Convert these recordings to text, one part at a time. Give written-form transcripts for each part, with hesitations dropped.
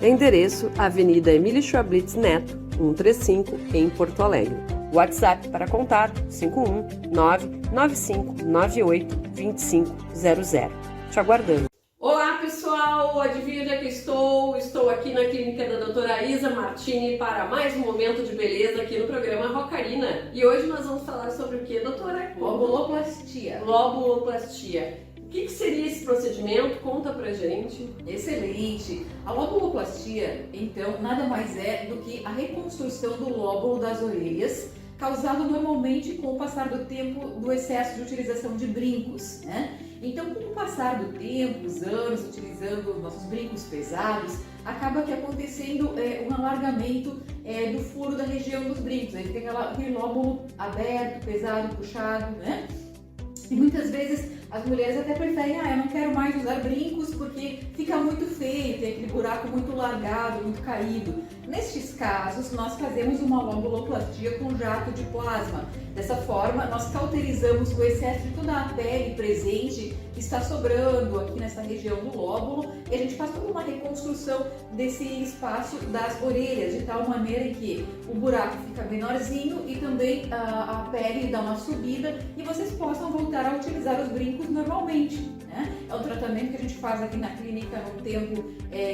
Endereço: Avenida Emílio Schwablitz Neto, 135, em Porto Alegre. WhatsApp para contato: 51995982500. Te aguardando. Olá pessoal, adivinha onde é que estou? Estou aqui na clínica da doutora Isa Martini para mais um momento de beleza aqui no programa Rocarina. E hoje nós vamos falar sobre o que, doutora? Lobuloplastia. Lobuloplastia. O que seria esse procedimento? Conta pra gente. Excelente! A lobuloplastia, então, nada mais é do que a reconstrução do lóbulo das orelhas, causado normalmente com o passar do tempo do excesso de utilização de brincos, né? Então, com o passar do tempo, os anos, utilizando nossos brincos pesados, acaba que acontecendo um alargamento do furo da região dos brincos. Aí tem aquele lóbulo aberto, pesado, puxado, né? E muitas vezes as mulheres até preferem, eu não quero mais usar brincos porque fica muito feio, tem aquele buraco muito largado, muito caído. Nestes casos, nós fazemos uma lobuloplastia com jato de plasma. Dessa forma, nós cauterizamos o excesso de toda a pele presente que está sobrando aqui nessa região do lóbulo e a gente faz toda uma reconstrução desse espaço das orelhas, de tal maneira que o buraco fica menorzinho e também a pele dá uma subida e vocês possam voltar a utilizar os brincos normalmente, né? É um tratamento que a gente faz aqui na clínica no tempo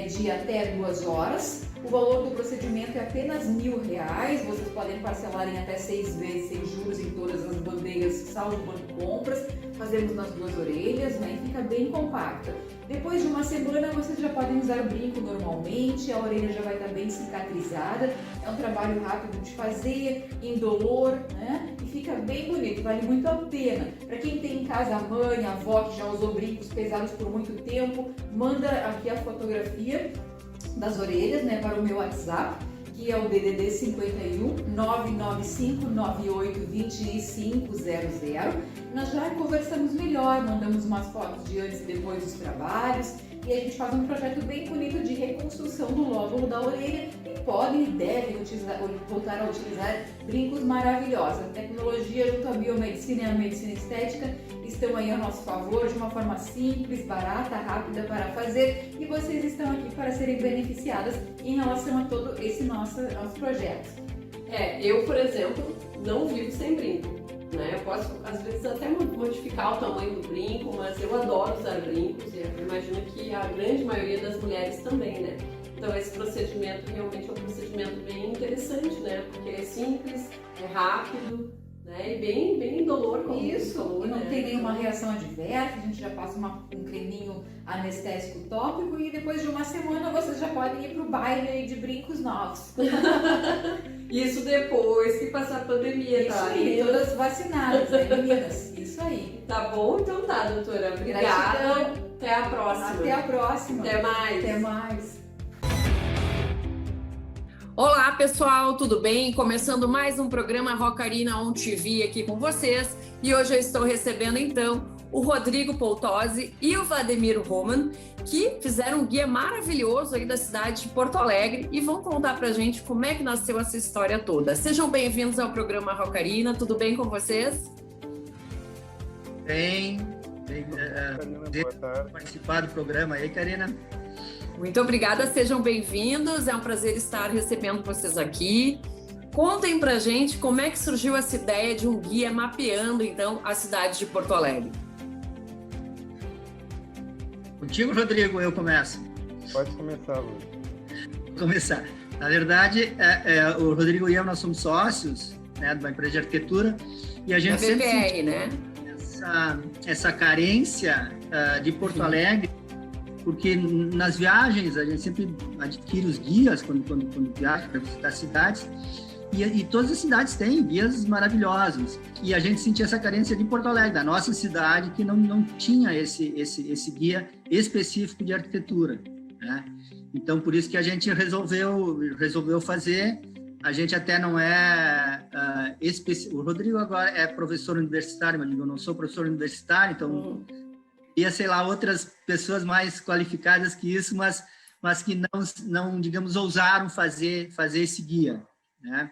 de até 2 horas. O valor do procedimento é apenas R$1.000. Vocês podem parcelar em até 6 vezes sem juros em todas as bandeiras, salvo banco compras. Fazemos nas 2 orelhas, né? E fica bem compacta. Depois de uma semana, vocês já podem usar brinco normalmente, a orelha já vai estar bem cicatrizada. É um trabalho rápido de fazer, indolor, né? E fica bem bonito, vale muito a pena. Para quem tem em casa a mãe, a avó que já usou brincos pesados por muito tempo, manda aqui a fotografia das orelhas, né, para o meu WhatsApp, que é o DDD 51 995 98 2500. Nós já conversamos melhor, mandamos umas fotos de antes e depois dos trabalhos e a gente faz um projeto bem bonito de reconstrução do lóbulo da orelha e podem e devem voltar a utilizar brincos maravilhosos. A tecnologia junto à biomedicina e à medicina estética estão aí a nosso favor de uma forma simples, barata, rápida para fazer e vocês estão aqui para serem beneficiadas em relação a todo esse nosso projeto. Eu, por exemplo, não vivo sem brinco, né? Eu posso, às vezes, até modificar o tamanho do brinco, mas eu adoro usar brincos e eu imagino que a grande maioria das mulheres também, né? Então esse procedimento realmente é um procedimento bem interessante, né? Porque é simples, é rápido, né? E bem indolor, como isso, falou, e não né? tem nenhuma reação adversa, a gente já passa um creminho anestésico tópico e depois de uma semana vocês já podem ir pro baile de brincos novos. Isso depois que passar a pandemia, Isso tá? aí, todas vacinadas, né, meninas? Isso aí. Tá bom? Então tá, doutora. Obrigada. Gratidão. Até a próxima. Até a próxima. Até mais. Até mais. Olá pessoal, tudo bem? Começando mais um programa Rocarina On TV aqui com vocês e hoje eu estou recebendo então o Rodrigo Poltozzi e o Vladimir Roman, que fizeram um guia maravilhoso aí da cidade de Porto Alegre e vão contar pra gente como é que nasceu essa história toda. Sejam bem-vindos ao programa Rocarina, tudo bem com vocês? Bem, participar do programa aí, Karina. Muito obrigada, sejam bem-vindos, é um prazer estar recebendo vocês aqui. Contem pra gente como é que surgiu essa ideia de um guia mapeando, então, a cidade de Porto Alegre. Contigo, Rodrigo, eu começo. Pode começar, Luiz. Vou começar. Na verdade, o Rodrigo e eu, nós somos sócios, né, de uma empresa de arquitetura e a gente Da sempre BPR, sentiu né? essa carência de Porto Alegre, porque nas viagens a gente sempre adquire os guias quando viaja para visitar cidades e todas as cidades têm guias maravilhosos e a gente sentia essa carência de Porto Alegre, da nossa cidade, que não tinha esse guia específico de arquitetura, né? Então por isso que a gente resolveu fazer. A gente até não o Rodrigo agora é professor universitário, mas eu não sou professor universitário, então ia, sei lá, outras pessoas mais qualificadas que isso, mas que não, digamos, ousaram fazer esse guia, né?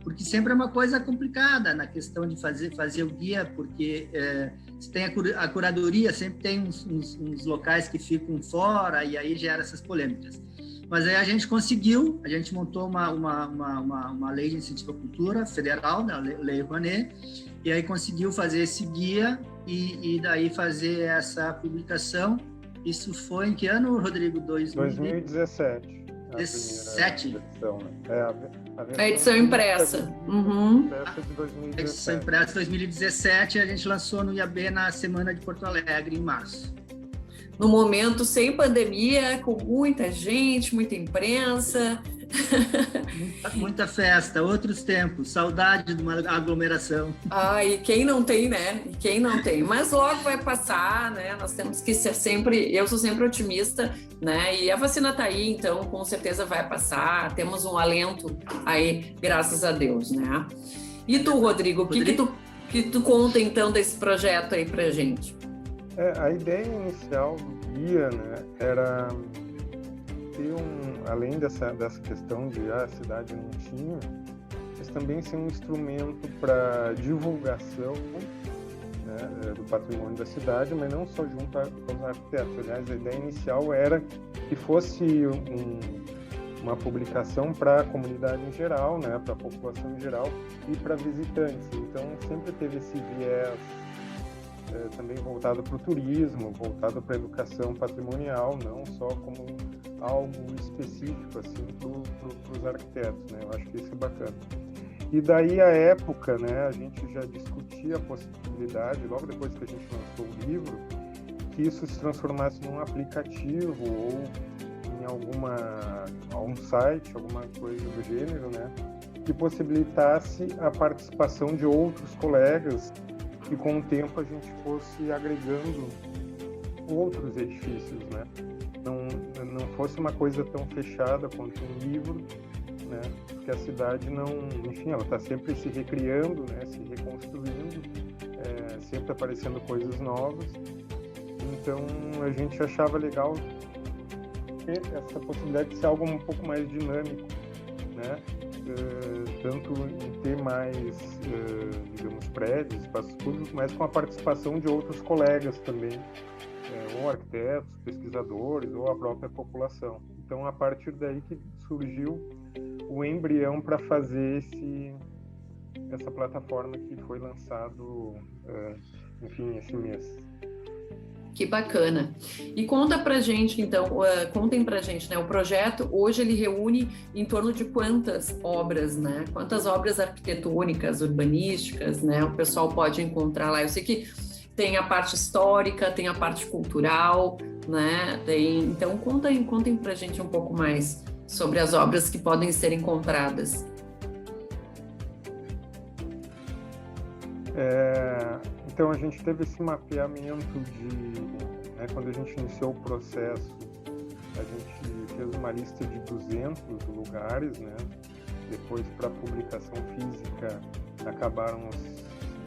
Porque sempre é uma coisa complicada na questão de fazer o guia, porque você tem a curadoria, sempre tem uns locais que ficam fora e aí gera essas polêmicas. Mas aí a gente montou uma lei de incentivo à cultura federal, né, a Lei Rouanet, e aí conseguiu fazer esse guia e daí fazer essa publicação. Isso foi em que ano, Rodrigo? 2017. 17? Versão, né? A edição impressa. Uhum. De 2017. A edição impressa de 2017, a gente lançou no IAB na Semana de Porto Alegre, em março. No momento sem pandemia, com muita gente, muita imprensa. Muita festa, outros tempos, saudade de uma aglomeração. E quem não tem, né? E quem não tem? Mas logo vai passar, né? Nós temos que ser sempre... Eu sou sempre otimista, né? E a vacina tá aí, então com certeza vai passar. Temos um alento aí, graças a Deus, né? E tu, Rodrigo, o que tu conta então desse projeto aí pra gente? A ideia inicial do guia, né, era ter além dessa questão de a cidade não tinha, mas também ser um instrumento para divulgação, né, do patrimônio da cidade, mas não só junto aos arquitetos. Aliás, a ideia inicial era que fosse uma publicação para a comunidade em geral, né, para a população em geral e para visitantes. Então sempre teve esse viés também voltado para o turismo, voltado para a educação patrimonial, não só como algo específico assim para os arquitetos, né? Eu acho que isso é bacana. E daí à época, né, a gente já discutia a possibilidade, logo depois que a gente lançou o livro, que isso se transformasse num aplicativo ou em algum site, alguma coisa do gênero, né, que possibilitasse a participação de outros colegas e com o tempo a gente fosse agregando outros edifícios, né? Não fosse uma coisa tão fechada quanto um livro, né? Porque a cidade enfim, ela está sempre se recriando, né? Se reconstruindo, sempre aparecendo coisas novas. Então a gente achava legal ter essa possibilidade de ser algo um pouco mais dinâmico, né? Tanto em ter mais, digamos, prédios, espaços públicos, mas com a participação de outros colegas também, ou arquitetos, pesquisadores, ou a própria população. Então, a partir daí que surgiu o embrião para fazer essa plataforma que foi lançado, enfim, esse mês. Que bacana. E conta pra gente, então, contem pra gente, né? O projeto, hoje, ele reúne em torno de quantas obras, né? Quantas obras arquitetônicas, urbanísticas, né? O pessoal pode encontrar lá. Eu sei que tem a parte histórica, tem a parte cultural, né? Então, contem pra gente um pouco mais sobre as obras que podem ser encontradas. Então, a gente teve esse mapeamento quando a gente iniciou o processo, a gente fez uma lista de 200 lugares, né? Depois, para a publicação física, acabaram,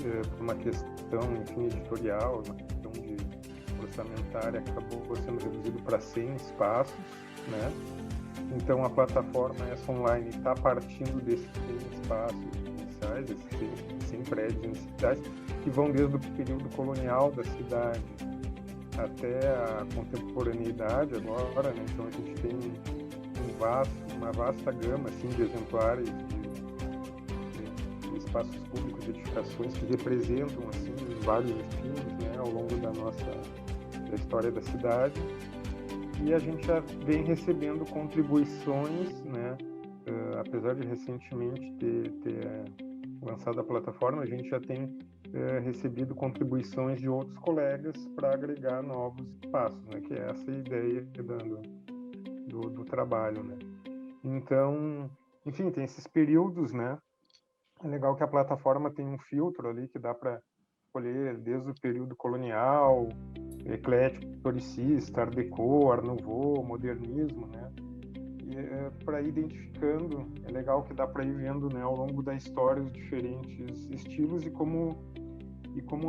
por uma questão, enfim, editorial, uma questão de orçamentária, acabou sendo reduzido para 100 espaços, né? Então, a plataforma essa online está partindo desses 100 espaços iniciais, esses 100 prédios iniciais, que vão desde o período colonial da cidade até a contemporaneidade agora, né? Então a gente tem uma vasta gama assim, de exemplares de espaços públicos, de edificações que representam assim, vários estilos, né? Ao longo da história da cidade. E a gente já vem recebendo contribuições, né? Apesar de recentemente ter lançado a plataforma, a gente já tem recebido contribuições de outros colegas para agregar novos espaços, né? Que é essa ideia do trabalho, né? Então, enfim, tem esses períodos, né? É legal que a plataforma tem um filtro ali que dá para escolher desde o período colonial, eclético, historicista, art déco, art nouveau, modernismo, né? E para ir identificando, é legal que dá para ir vendo, né, ao longo da história os diferentes estilos e como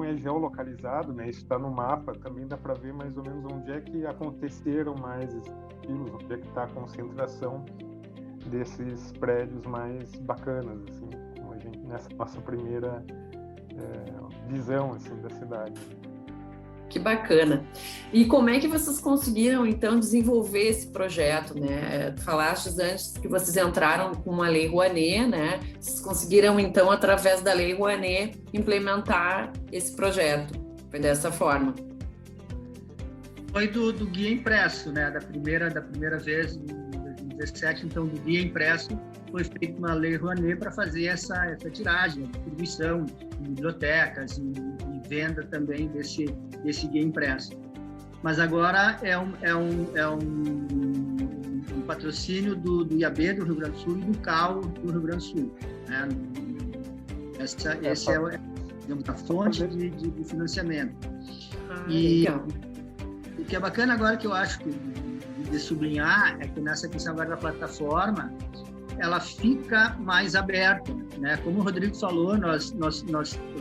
é geolocalizado, né? Isso está no mapa, também dá para ver mais ou menos onde é que aconteceram mais estilos, onde é que está a concentração desses prédios mais bacanas, assim, como a gente, nessa nossa primeira visão assim da cidade. Que bacana. E como é que vocês conseguiram, então, desenvolver esse projeto, né? Falaste antes que vocês entraram com uma Lei Rouanet, né? Vocês conseguiram, então, através da Lei Rouanet, implementar esse projeto. Foi dessa forma? Foi do guia impresso, né? Da primeira vez, em 2017, então, do guia impresso, foi feita uma Lei Rouanet para fazer essa tiragem, distribuição em bibliotecas e venda também desse guia impresso. Mas agora é um patrocínio do IAB do Rio Grande do Sul e do CAU do Rio Grande do Sul, né? Essa é a fonte de financiamento. Legal. O que é bacana agora, que eu acho de sublinhar, é que nessa questão agora da plataforma, ela fica mais aberta, né? Como o Rodrigo falou, nós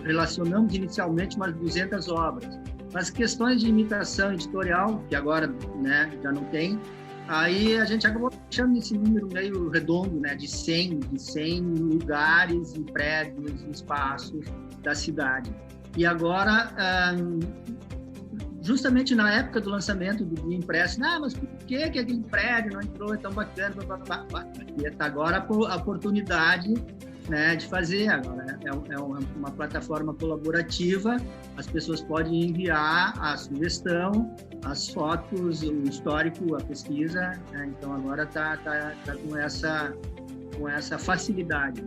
relacionamos inicialmente umas 200 obras. Mas questões de imitação editorial, que agora, né, já não tem, aí a gente acabou deixando esse número meio redondo, né, de 100 lugares e prédios e espaços da cidade. E agora, justamente na época do lançamento do guia impresso, mas por que aquele prédio não entrou, é tão bacana, e agora a oportunidade, né, de fazer. Agora é uma plataforma colaborativa, as pessoas podem enviar a sugestão, as fotos, o histórico, a pesquisa, né? Então agora tá com essa facilidade.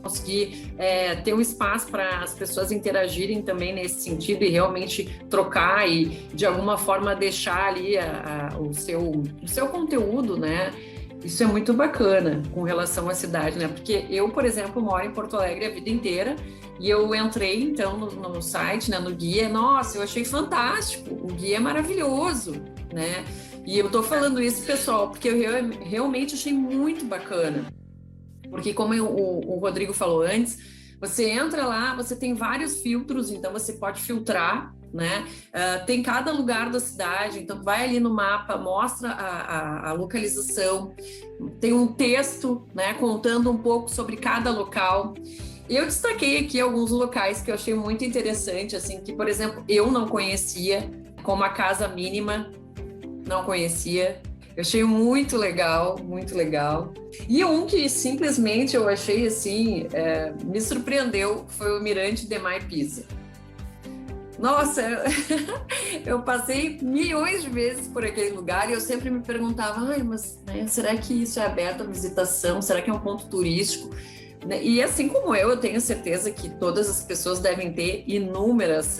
Conseguir ter um espaço para as pessoas interagirem também nesse sentido e realmente trocar e, de alguma forma, deixar ali o seu conteúdo, né? Isso é muito bacana com relação à cidade, né? Porque eu, por exemplo, moro em Porto Alegre a vida inteira e eu entrei, então, no site, né, no guia. Nossa, eu achei fantástico, o guia é maravilhoso, né? E eu tô falando isso, pessoal, porque eu realmente achei muito bacana. Porque como o Rodrigo falou antes, você entra lá, você tem vários filtros, então você pode filtrar, né? Tem cada lugar da cidade, então vai ali no mapa, mostra a localização, tem um texto, né, contando um pouco sobre cada local. Eu destaquei aqui alguns locais que eu achei muito interessante, assim, que, por exemplo, eu não conhecia, como a Casa Mínima, não conhecia. Eu achei muito legal, muito legal. E um que simplesmente eu achei assim, me surpreendeu, foi o Mirante Demai Pisa. Nossa, eu passei milhões de vezes por aquele lugar e eu sempre me perguntava, mas né, será que isso é aberto à visitação? Será que é um ponto turístico? E assim como eu tenho certeza que todas as pessoas devem ter inúmeras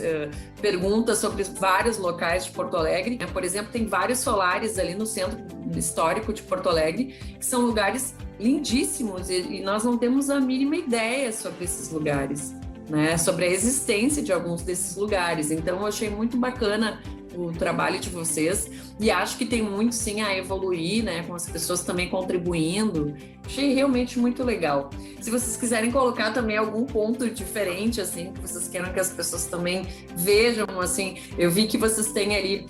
perguntas sobre vários locais de Porto Alegre. Por exemplo, tem vários solares ali no centro histórico de Porto Alegre, que são lugares lindíssimos e nós não temos a mínima ideia sobre esses lugares, né? Sobre a existência de alguns desses lugares. Então, eu achei muito bacana o trabalho de vocês e acho que tem muito sim a evoluir, né, com as pessoas também contribuindo. Achei realmente muito legal. Se vocês quiserem colocar também algum ponto diferente, assim, que vocês queiram que as pessoas também vejam, assim, eu vi que vocês têm ali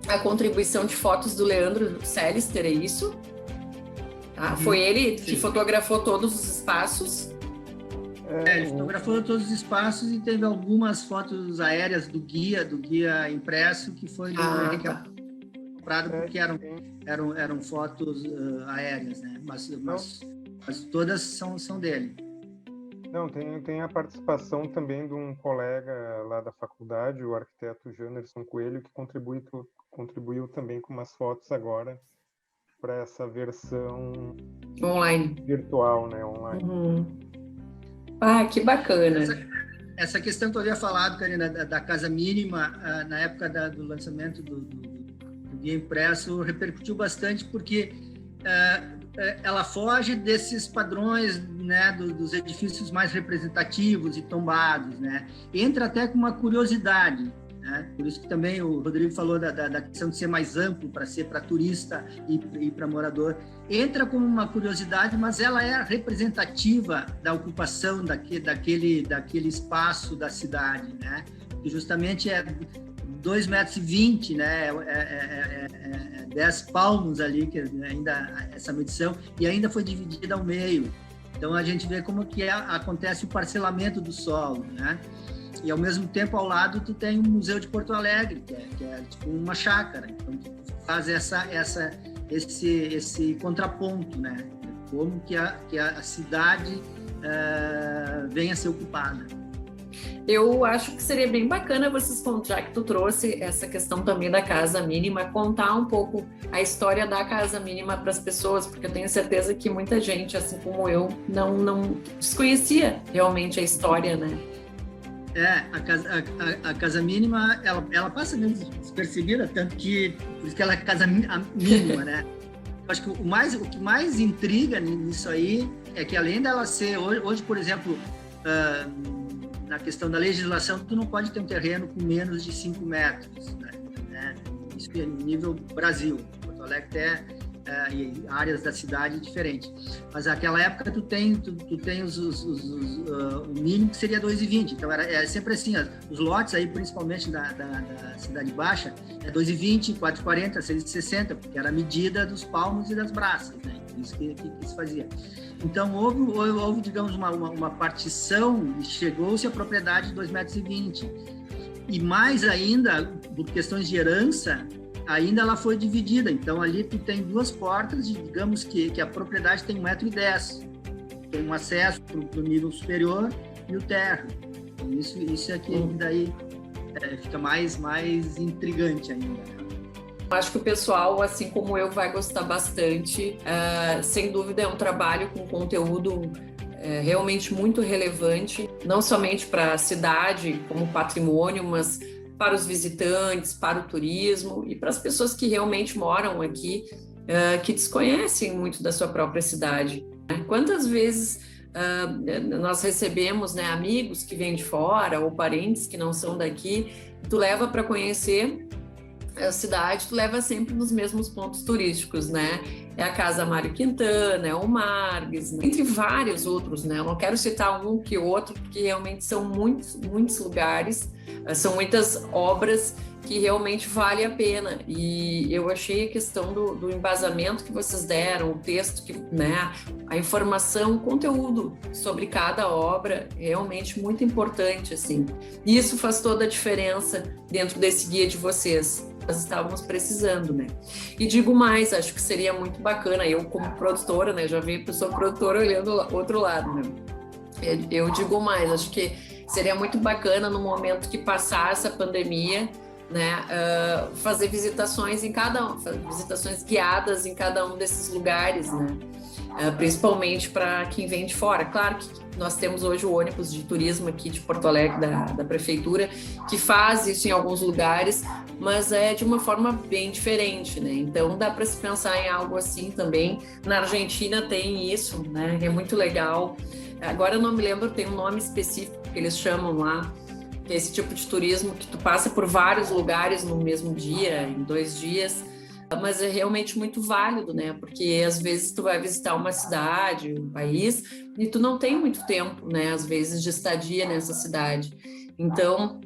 a contribuição de fotos do Leandro Celister, é isso? Tá? Foi ele que fotografou todos os espaços? Ele fotografou todos os espaços e teve algumas fotos aéreas do guia impresso, que foi comprado porque eram fotos aéreas, né? Mas todas são dele. Não, tem a participação também de um colega lá da faculdade, o arquiteto Janderson Coelho, que contribuiu também com umas fotos agora para essa versão online, virtual, né? Online. Uhum. Que bacana. Essa questão que eu havia falado, Karina, da Casa Mínima, na época do lançamento do guia impresso, repercutiu bastante porque ela foge desses padrões, né, dos edifícios mais representativos e tombados, né? Entra até com uma curiosidade, né? Por isso que também o Rodrigo falou da questão de ser mais amplo, para ser para turista e para morador. Entra como uma curiosidade, mas ela é representativa da ocupação daquele espaço da cidade, né? Que justamente é 2,20 metros, né? 10 palmos ali, que ainda essa medição, e ainda foi dividida ao meio. Então a gente vê como que acontece o parcelamento do solo, né? e ao mesmo tempo ao lado tu tem o Museu de Porto Alegre, que é tipo uma chácara. Então tu faz esse contraponto, né? Como que a cidade venha a ser ocupada. Eu acho que seria bem bacana vocês, já que tu trouxe essa questão também da casa mínima, contar um pouco a história da casa mínima para as pessoas, porque eu tenho certeza que muita gente, assim como eu, não desconhecia realmente a história, né? A casa mínima, ela passa meio despercebida, tanto que, por isso que ela é casa mínima, né? Eu acho que o que mais intriga nisso aí é que, além dela ser, hoje por exemplo, na questão da legislação, tu não pode ter um terreno com menos de 5 metros, né? Isso é nível Brasil. Porto Alegre e áreas da cidade diferentes. Mas naquela época tu tem o mínimo que seria 2,20. Então é sempre assim, os lotes aí, principalmente da Cidade Baixa, é 2,20, 4,40, 6,60, porque era a medida dos palmos e das braças, né? Isso que se fazia. Então houve digamos, uma partição e chegou-se à propriedade de 2,20 metros. E mais ainda, por questões de herança, ainda ela foi dividida. Então ali tu tem 2 portas, e digamos que a propriedade tem 1,10 metros. Tem um acesso para o nível superior e o térreo. Então, isso aqui daí fica mais intrigante ainda. Acho que o pessoal, assim como eu, vai gostar bastante. Sem dúvida é um trabalho com conteúdo realmente muito relevante, não somente para a cidade como patrimônio, mas para os visitantes, para o turismo e para as pessoas que realmente moram aqui, que desconhecem muito da sua própria cidade. Quantas vezes nós recebemos, né, amigos que vêm de fora ou parentes que não são daqui, tu leva para conhecer a cidade, tu leva sempre nos mesmos pontos turísticos, né? É a Casa Mário Quintana, é o Margues, né? Entre vários outros, né? Eu não quero citar um que outro, porque realmente são muitos lugares, são muitas obras que realmente vale a pena. E eu achei a questão do embasamento que vocês deram, o texto, né? A informação, o conteúdo sobre cada obra realmente muito importante, assim. E isso faz toda a diferença dentro desse guia de vocês. Nós estávamos precisando, né? E digo mais, acho que seria muito bacana, eu como produtora, né? Já vi a pessoa produtora olhando o outro lado, né? Eu digo mais, acho que seria muito bacana no momento que passar essa pandemia, né? Fazer visitações visitações guiadas em cada um desses lugares, né? Principalmente para quem vem de fora. Claro que nós temos hoje o ônibus de turismo aqui de Porto Alegre, da prefeitura, que faz isso em alguns lugares, mas é de uma forma bem diferente, né? Então dá para se pensar em algo assim também. Na Argentina tem isso, né? É muito legal. Agora eu não me lembro, tem um nome específico que eles chamam lá, que é esse tipo de turismo que tu passa por vários lugares no mesmo dia, em 2 dias, mas é realmente muito válido, né? Porque às vezes tu vai visitar uma cidade, um país, e tu não tem muito tempo, né? Às vezes de estadia nessa cidade. Então,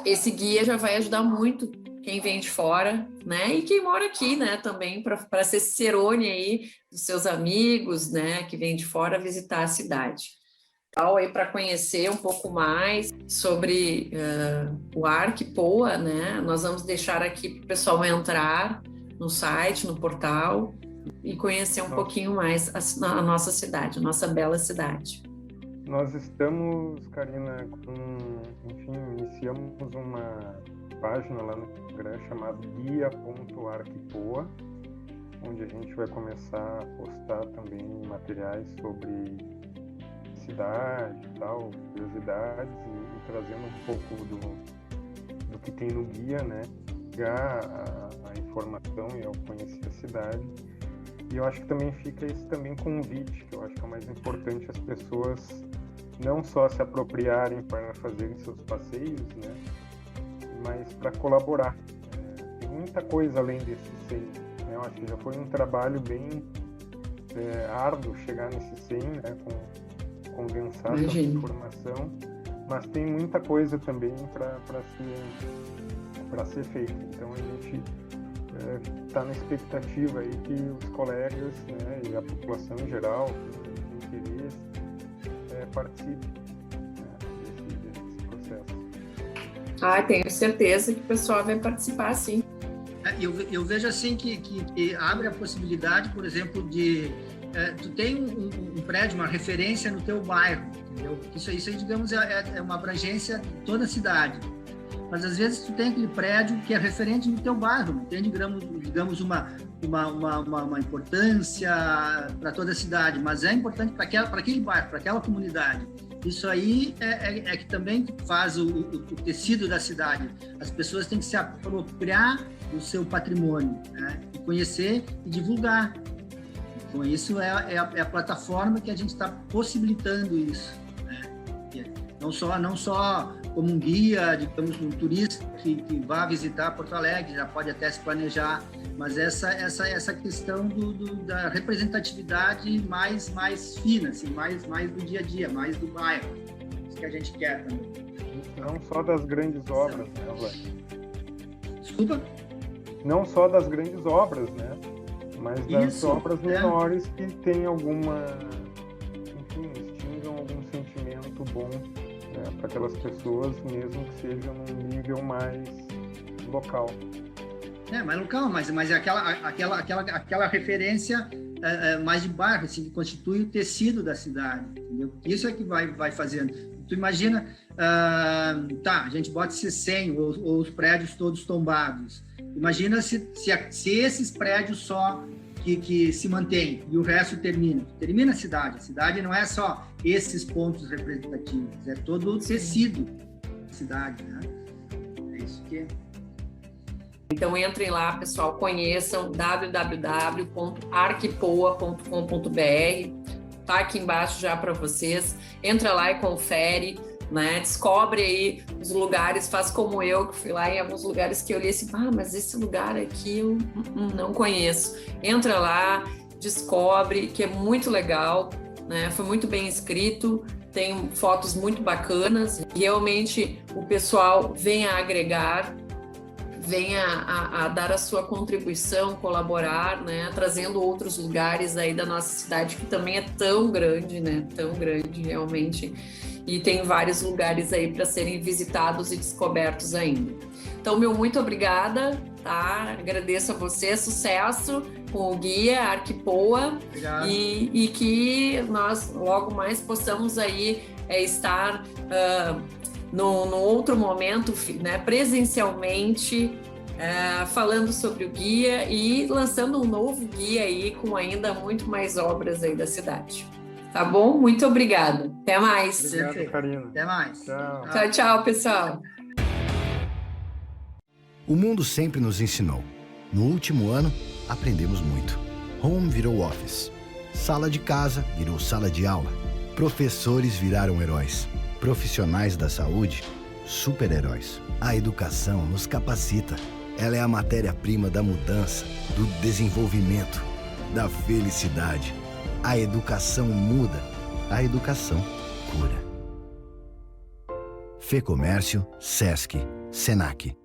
esse guia já vai ajudar muito quem vem de fora, né? E quem mora aqui, né? Também para ser cicerone aí dos seus amigos, né? Que vêm de fora visitar a cidade. Aí para conhecer um pouco mais sobre o Arquipoa, né? Nós vamos deixar aqui para o pessoal entrar no site, no portal e conhecer um pouquinho mais a nossa cidade, a nossa bela cidade. Nós estamos, Karina, iniciamos uma página lá no Instagram chamada guia.arquipoa, onde a gente vai começar a postar também materiais sobre cidade e tal, curiosidades e trazendo um pouco do que tem no guia, né? A informação e ao conhecer a cidade. E eu acho que também fica esse também convite, que eu acho que é o mais importante, as pessoas não só se apropriarem para fazerem seus passeios, né? Mas para colaborar. Tem muita coisa além desse 100, né? Eu acho que já foi um trabalho bem árduo chegar nesse 100, né? Condensar essa informação, mas tem muita coisa também para ser feita. Então a gente está na expectativa aí que os colegas, né, e a população em geral, que tem interesse, participe desse processo. Ah, tenho certeza que o pessoal vai participar, sim. Eu vejo assim que abre a possibilidade, por exemplo, de tu tem um prédio, uma referência no teu bairro, entendeu? Isso aí digamos, é uma abrangência de toda a cidade. Mas às vezes tu tem aquele prédio que é referente no teu bairro, não tem, digamos uma importância para toda a cidade, mas é importante para aquele bairro, para aquela comunidade. Isso aí é que também faz o tecido da cidade. As pessoas têm que se apropriar do seu patrimônio, né? E conhecer e divulgar. Então, isso é a plataforma que a gente está possibilitando isso, né? Não só como um guia, digamos, um turista que vá visitar Porto Alegre, já pode até se planejar, mas essa questão da representatividade mais fina, assim, mais do dia a dia, mais do bairro. Isso que a gente quer também. Não só das grandes obras, né, Vlad? Desculpa? Não só das grandes obras, né? Mas das obras menores que tem alguma... Enfim, instigam algum sentimento bom, né, para aquelas pessoas, mesmo que seja num nível mais local. Mais local, mas é aquela referência mais de bairro, assim, que constitui o tecido da cidade, entendeu? Isso é que vai fazendo. Tu imagina, a gente bota esses 100 ou os prédios todos tombados. Imagina se esses prédios só que se mantêm e o resto termina a cidade. A cidade não é só esses pontos representativos, é todo o tecido da cidade, né? É isso que... Então entrem lá, pessoal, conheçam www.arquipoa.com.br, tá aqui embaixo já para vocês. Entra lá e confere, né? Descobre aí os lugares, faz como eu, que fui lá em alguns lugares que eu olhei assim, mas esse lugar aqui eu não conheço. Entra lá, descobre, que é muito legal, né? Foi muito bem escrito, tem fotos muito bacanas, realmente o pessoal vem a agregar, venha a dar a sua contribuição, colaborar, né, trazendo outros lugares aí da nossa cidade, que também é tão grande, né, tão grande realmente, e tem vários lugares aí para serem visitados e descobertos ainda. Então, muito obrigada, tá? Agradeço a você, sucesso com o guia Arquipoa, e que nós logo mais possamos aí estar num outro momento, né, presencialmente, falando sobre o guia e lançando um novo guia aí com ainda muito mais obras aí da cidade. Tá bom? Muito obrigada. Até mais. Obrigado, Karina. Até mais. Tchau. Tchau, tchau, pessoal. O mundo sempre nos ensinou. No último ano, aprendemos muito. Home virou office. Sala de casa virou sala de aula. Professores viraram heróis. Profissionais da saúde, super-heróis. A educação nos capacita. Ela é a matéria-prima da mudança, do desenvolvimento, da felicidade. A educação muda. A educação cura. Fecomércio, Sesc, Senac.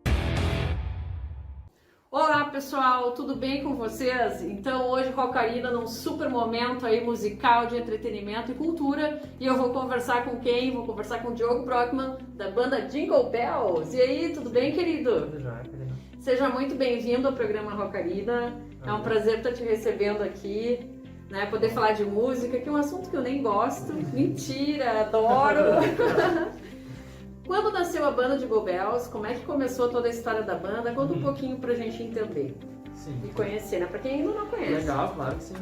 Olá pessoal, tudo bem com vocês? Então hoje Rockarina num super momento aí musical de entretenimento e cultura, e eu vou conversar com quem? Vou conversar com o Diogo Brockman da banda Jingle Bells. E aí, tudo bem, querido? Tudo jóia, querida. Seja muito bem-vindo ao programa Rockarina. É um prazer estar te recebendo aqui, né? Poder falar de música, que é um assunto que eu nem gosto. Mentira, adoro. Quando nasceu a banda Jingle Bells? Como é que começou toda a história da banda? Conta um pouquinho pra gente entender. Sim. E conhecer, né? Pra quem ainda não conhece. Legal, claro que sim.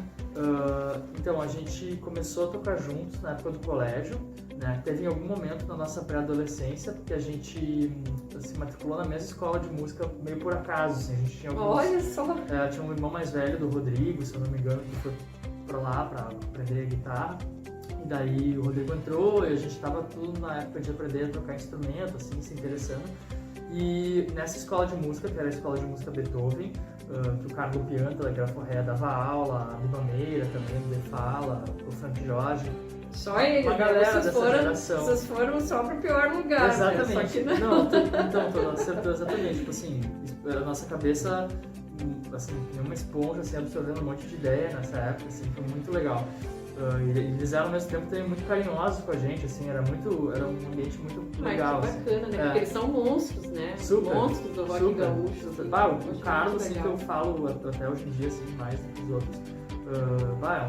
Então, a gente começou a tocar juntos na época do colégio, né? Teve em algum momento na nossa pré-adolescência, porque a gente se matriculou na mesma escola de música meio por acaso, assim. A gente tinha alguns... Olha só! Tinha um irmão mais velho, do Rodrigo, se eu não me engano, que foi pra lá pra aprender guitarra. E daí o Rodrigo entrou e a gente tava tudo na época de aprender a tocar instrumento, assim, se interessando. E nessa escola de música, que era a escola de música Beethoven, que o Carlo Pianta, da Graforré, dava aula, a Biba Meira também, o De Fala, o Frank Jorge. Só eles, uma galera dessa geração. Vocês foram só pro pior lugar. Exatamente. Né? Só que não. Então, acertou exatamente. Tipo assim, a nossa cabeça, assim, uma esponja, assim, absorvendo um monte de ideia nessa época, assim, foi muito legal. E eles eram ao mesmo tempo também muito carinhosos com a gente, assim, era um ambiente muito legal. Que bacana, assim. né? Porque eles são monstros, né? Super, monstros do rock gaúcho. Super. Assim. O Carlos, assim, que eu falo até hoje em dia, assim, mais do que os outros, é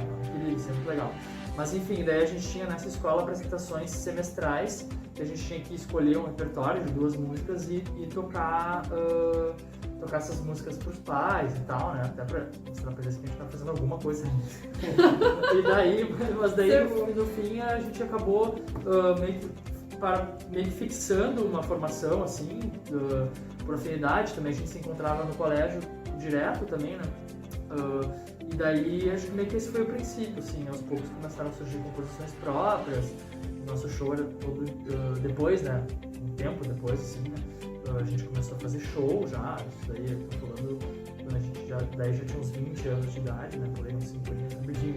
um querido, assim, muito legal. Mas enfim, daí a gente tinha nessa escola apresentações semestrais, que a gente tinha que escolher um repertório de 2 músicas e tocar essas músicas pros pais e tal, né? Até pra mostrar pra eles que a gente tá fazendo alguma coisa. Mas daí no fim a gente acabou meio que fixando uma formação, assim, por afinidade também. A gente se encontrava no colégio direto também, né? E daí acho que meio que esse foi o princípio, assim, aos poucos começaram a surgir composições próprias. O nosso show era todo depois, né? Um tempo depois, assim, né? A gente começou a fazer show já, isso aí, eu tô falando quando a gente já tinha uns 20 anos de idade, né? Por aí uns 5 anos rapidinho.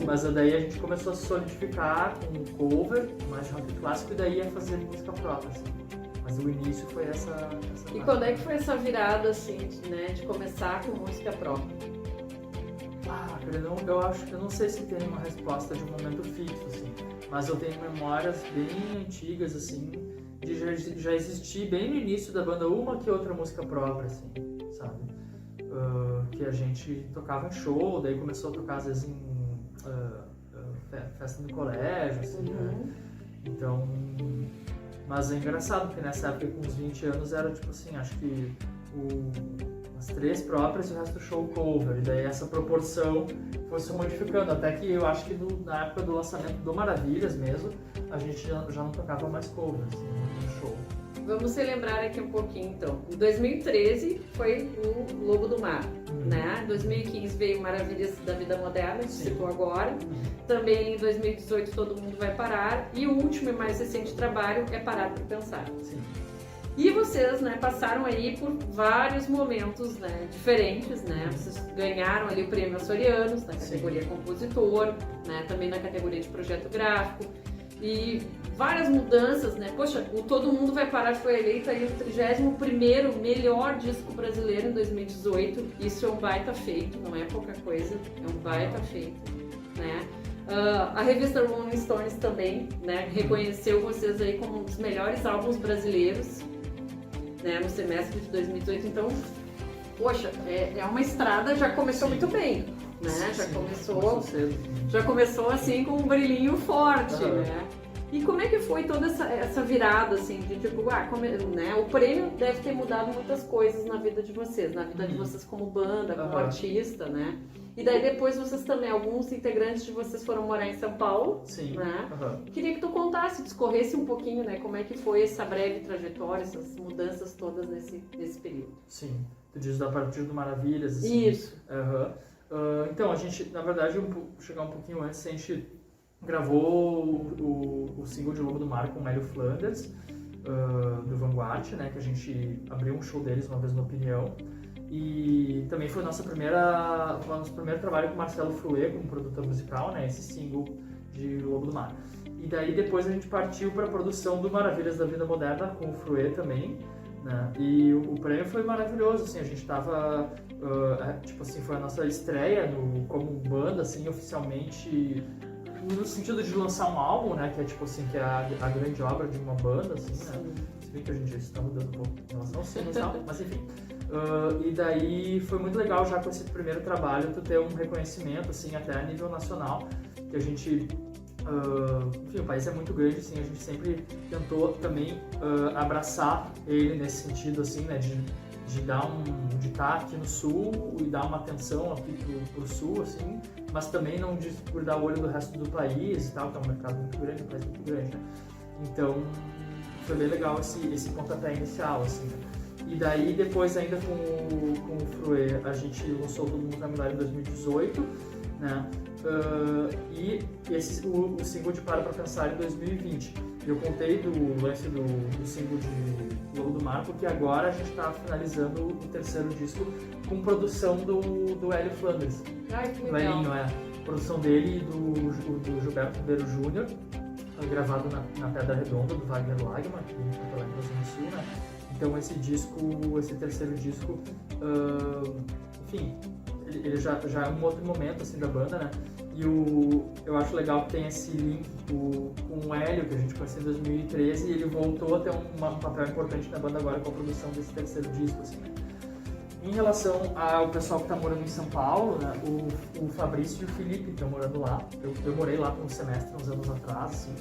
Mas daí a gente começou a se solidificar com cover, mais rock clássico, e daí ia fazer música própria, assim. Mas o início foi essa E quando é que foi essa virada, assim, né? De começar com música própria? Eu não sei se tem uma resposta de um momento fixo, assim, mas eu tenho memórias bem antigas, assim, de já existir bem no início da banda uma que outra música própria, assim, sabe? Que a gente tocava em show, daí começou a tocar às vezes em festa no colégio, assim, né? Então, mas é engraçado, porque nessa época com uns 20 anos era tipo assim, acho que as 3 próprias e o resto do show cover, e daí essa proporção foi se modificando, até que eu acho que na época do lançamento do Maravilhas mesmo, a gente já não tocava mais cover, assim, no show. Vamos relembrar aqui um pouquinho, então. Em 2013 foi o Lobo do Mar, né? Em 2015 veio Maravilhas da Vida Moderna, que citou agora. Também em 2018 Todo Mundo Vai Parar. E o último e mais recente trabalho é Parar Pra Pensar. Sim. E vocês, né, passaram aí por vários momentos, né, diferentes, né? Vocês ganharam ali o prêmio Açorianos na categoria compositor, né? Também na categoria de projeto gráfico. E várias mudanças, né? Poxa, o Todo Mundo Vai Parar foi eleito aí o 31º melhor disco brasileiro em 2018. Isso é um baita feito, não é pouca coisa, é um baita feito, né? A revista Rolling Stones também, né, reconheceu vocês aí como um dos melhores álbuns brasileiros, né, no semestre de 2018. Então, poxa, é uma estrada, já começou muito bem, né? Já começou assim com um brilhinho forte, né? E como é que foi toda essa virada, assim, de tipo, né? O prêmio deve ter mudado muitas coisas na vida de vocês, na vida de vocês como banda, como artista, né? E daí depois vocês também, alguns integrantes de vocês foram morar em São Paulo, né? Queria que tu contasse, discorresse um pouquinho, né? Como é que foi essa breve trajetória, essas mudanças todas nesse período. Sim, tu diz a partir do Maravilhas, assim. Isso. Então, a gente, na verdade, chegar um pouquinho antes, a gente gravou o single de Lobo do Mar com o Hélio Flanders, do Vanguard, né? Que a gente abriu um show deles uma vez no Opinião. E também foi nosso primeiro trabalho com o Marcelo Fruet como produtor musical, né? Esse single de Lobo do Mar. E daí depois a gente partiu para a produção do Maravilhas da Vida Moderna com o Fruet também, né? E o prêmio foi maravilhoso, assim, a gente tava, tipo assim, foi a nossa estreia como banda, assim, oficialmente, no sentido de lançar um álbum, né? Que é tipo assim, que é a grande obra de uma banda, assim, né? Se bem que hoje em dia isso tá mudando um pouco em relação ao sino, mas enfim. E daí foi muito legal já com esse primeiro trabalho tu ter um reconhecimento, assim, até a nível nacional, que a gente, enfim, o país é muito grande, assim, a gente sempre tentou também abraçar ele nesse sentido, assim, né, de estar aqui no sul e dar uma atenção aqui pro sul, assim, mas também não descuidar o olho do resto do país e tal, que é um mercado muito grande, um país muito grande, né? Então, foi bem legal esse pontapé inicial, assim, né? E daí, depois, ainda com o Fruet, a gente lançou Todo Mundo Vai Mudar em 2018, né? E o single de Para Pra Pensar em 2020. Eu contei do lance do single de Lobo do Mar, porque agora a gente está finalizando o terceiro disco com produção do Hélio Flanders. Ai, que legal. legal. Elinho, produção dele e do Gilberto Ribeiro Júnior, gravado na Pedra Redonda, do Wagner Lagman, aqui em Porto Alegre, no Rio Grande do Sul, né? Então esse terceiro disco, enfim, ele já é um outro momento, assim, da banda, né? E eu acho legal que tem esse link com o Hélio, que a gente conheceu em 2013, e ele voltou a ter um papel importante na banda agora com a produção desse terceiro disco, assim, né? Em relação ao pessoal que está morando em São Paulo, né, o Fabrício e o Felipe estão morando lá. Eu morei lá por um semestre, uns anos atrás, assim,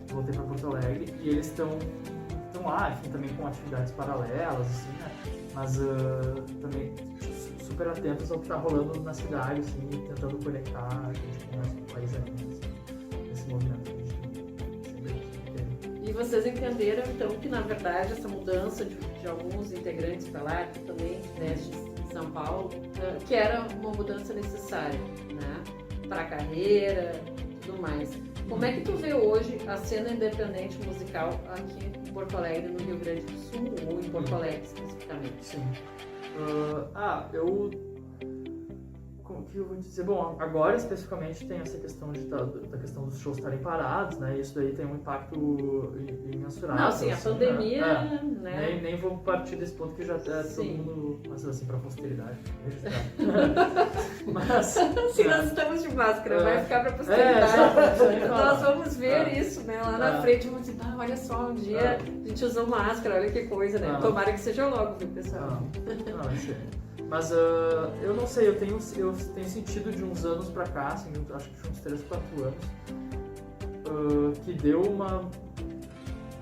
voltei para Porto Alegre, e eles estão lá, enfim, também com atividades paralelas, assim, né? Mas também super atentos ao que está rolando na cidade, assim, tentando conectar a gente com o resto do país ainda, assim, nesse movimento que a gente tem. E vocês entenderam, então, que na verdade essa mudança de alguns integrantes para lá, que também neste em São Paulo, que era uma mudança necessária, né? Para a carreira, tudo mais. Como é que tu vê hoje a cena independente musical aqui em Porto Alegre, no Rio Grande do Sul, ou em Porto Alegre especificamente? Sim. Como que eu vou dizer? Bom, agora especificamente tem essa questão da questão dos shows estarem parados, né? Isso daí tem um impacto imensurável. Não, sim, a assim, pandemia, né? Nem vou partir desse ponto que já é todo mundo, mas assim, pra posteridade, registrado. Mas... Se nós estamos de máscara, vai ficar pra posteridade. Nós vamos ver isso, né? Lá na frente, vamos dizer, olha só, um dia a gente usou máscara, olha que coisa, né? Tomara que seja logo, viu, pessoal? Não, é sério. Mas eu não sei, eu tenho sentido de uns anos pra cá, assim, acho que de uns 3, 4 anos, que deu uma...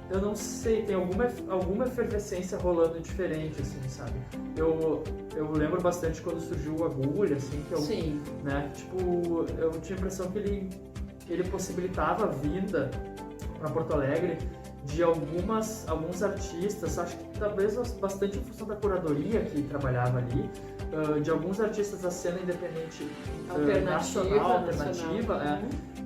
Eu não sei, tem alguma efervescência rolando diferente, assim, sabe? Eu lembro bastante quando surgiu o Agulha, assim, que eu... Sim. Né, tipo, eu tinha a impressão que ele possibilitava a vinda pra Porto Alegre de alguns artistas, acho que talvez bastante em função da curadoria que trabalhava ali, de alguns artistas da cena independente nacional, alternativa,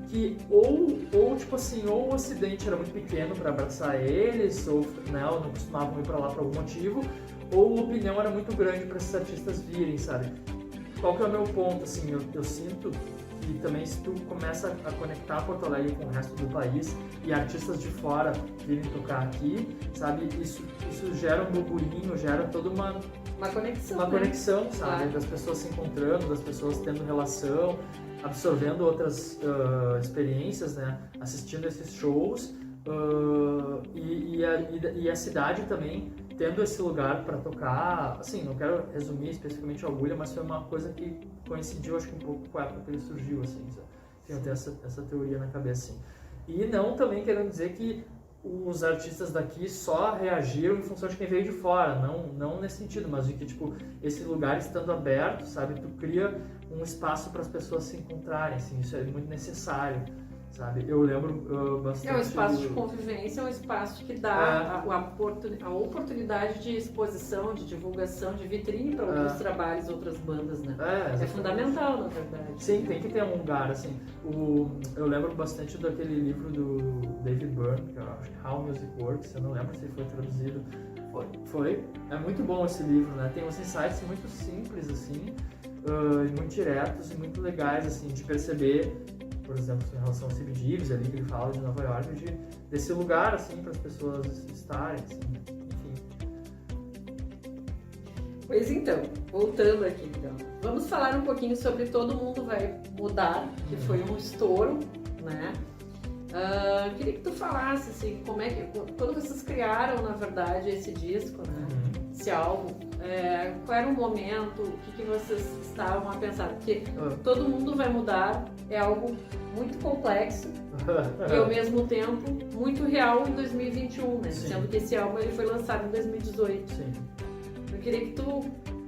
que ou tipo assim, ou o Ocidente era muito pequeno para abraçar eles, ou não costumavam ir para lá por algum motivo, ou a opinião era muito grande para esses artistas virem, sabe? Qual que é o meu ponto, assim, eu sinto que também se tu começa a conectar Porto Alegre com o resto do país e artistas de fora virem tocar aqui, sabe, isso gera um burburinho, gera toda uma conexão, uma conexão, sabe, Claro. das pessoas se encontrando, das pessoas tendo relação, absorvendo outras experiências, né, assistindo esses shows, e a cidade também tendo esse lugar para tocar. Assim, não quero resumir especificamente a Agulha, mas foi uma coisa que coincidiu, acho que um pouco com a época que ele surgiu, assim, sabe? Eu tenho essa teoria na cabeça, assim. E não também querendo dizer que os artistas daqui só reagiram em função de quem veio de fora, não nesse sentido, mas de que, tipo, esse lugar estando aberto, sabe, tu cria um espaço para as pessoas se encontrarem, assim, isso é muito necessário, sabe? Eu lembro bastante... É um espaço de convivência, é um espaço que dá a oportunidade de exposição, de divulgação, de vitrine para outros trabalhos, outras bandas, né? É fundamental, na verdade. Sim, tem que ter um lugar, assim. Eu lembro bastante daquele livro do David Byrne, que eu acho que How Music Works, eu não lembro se foi traduzido. Foi. É muito bom esse livro, né? Tem uns insights muito simples, assim, muito diretos e muito legais, assim, de perceber, por exemplo, em relação ao CBGBs ali, que ele fala de Nova York, desse lugar, assim, para as pessoas estarem, assim, enfim. Pois então, voltando aqui, então. Vamos falar um pouquinho sobre Todo Mundo Vai Mudar, que foi um estouro, né? Queria que tu falasse, assim, como é que... Quando vocês criaram, na verdade, esse disco, né? Esse álbum, qual era o momento, o que vocês estavam a pensar? Porque Todo Mundo Vai Mudar é algo muito complexo e, ao mesmo tempo, muito real em 2021, né? Sim. Sendo que esse álbum ele foi lançado em 2018. Sim. Eu queria que tu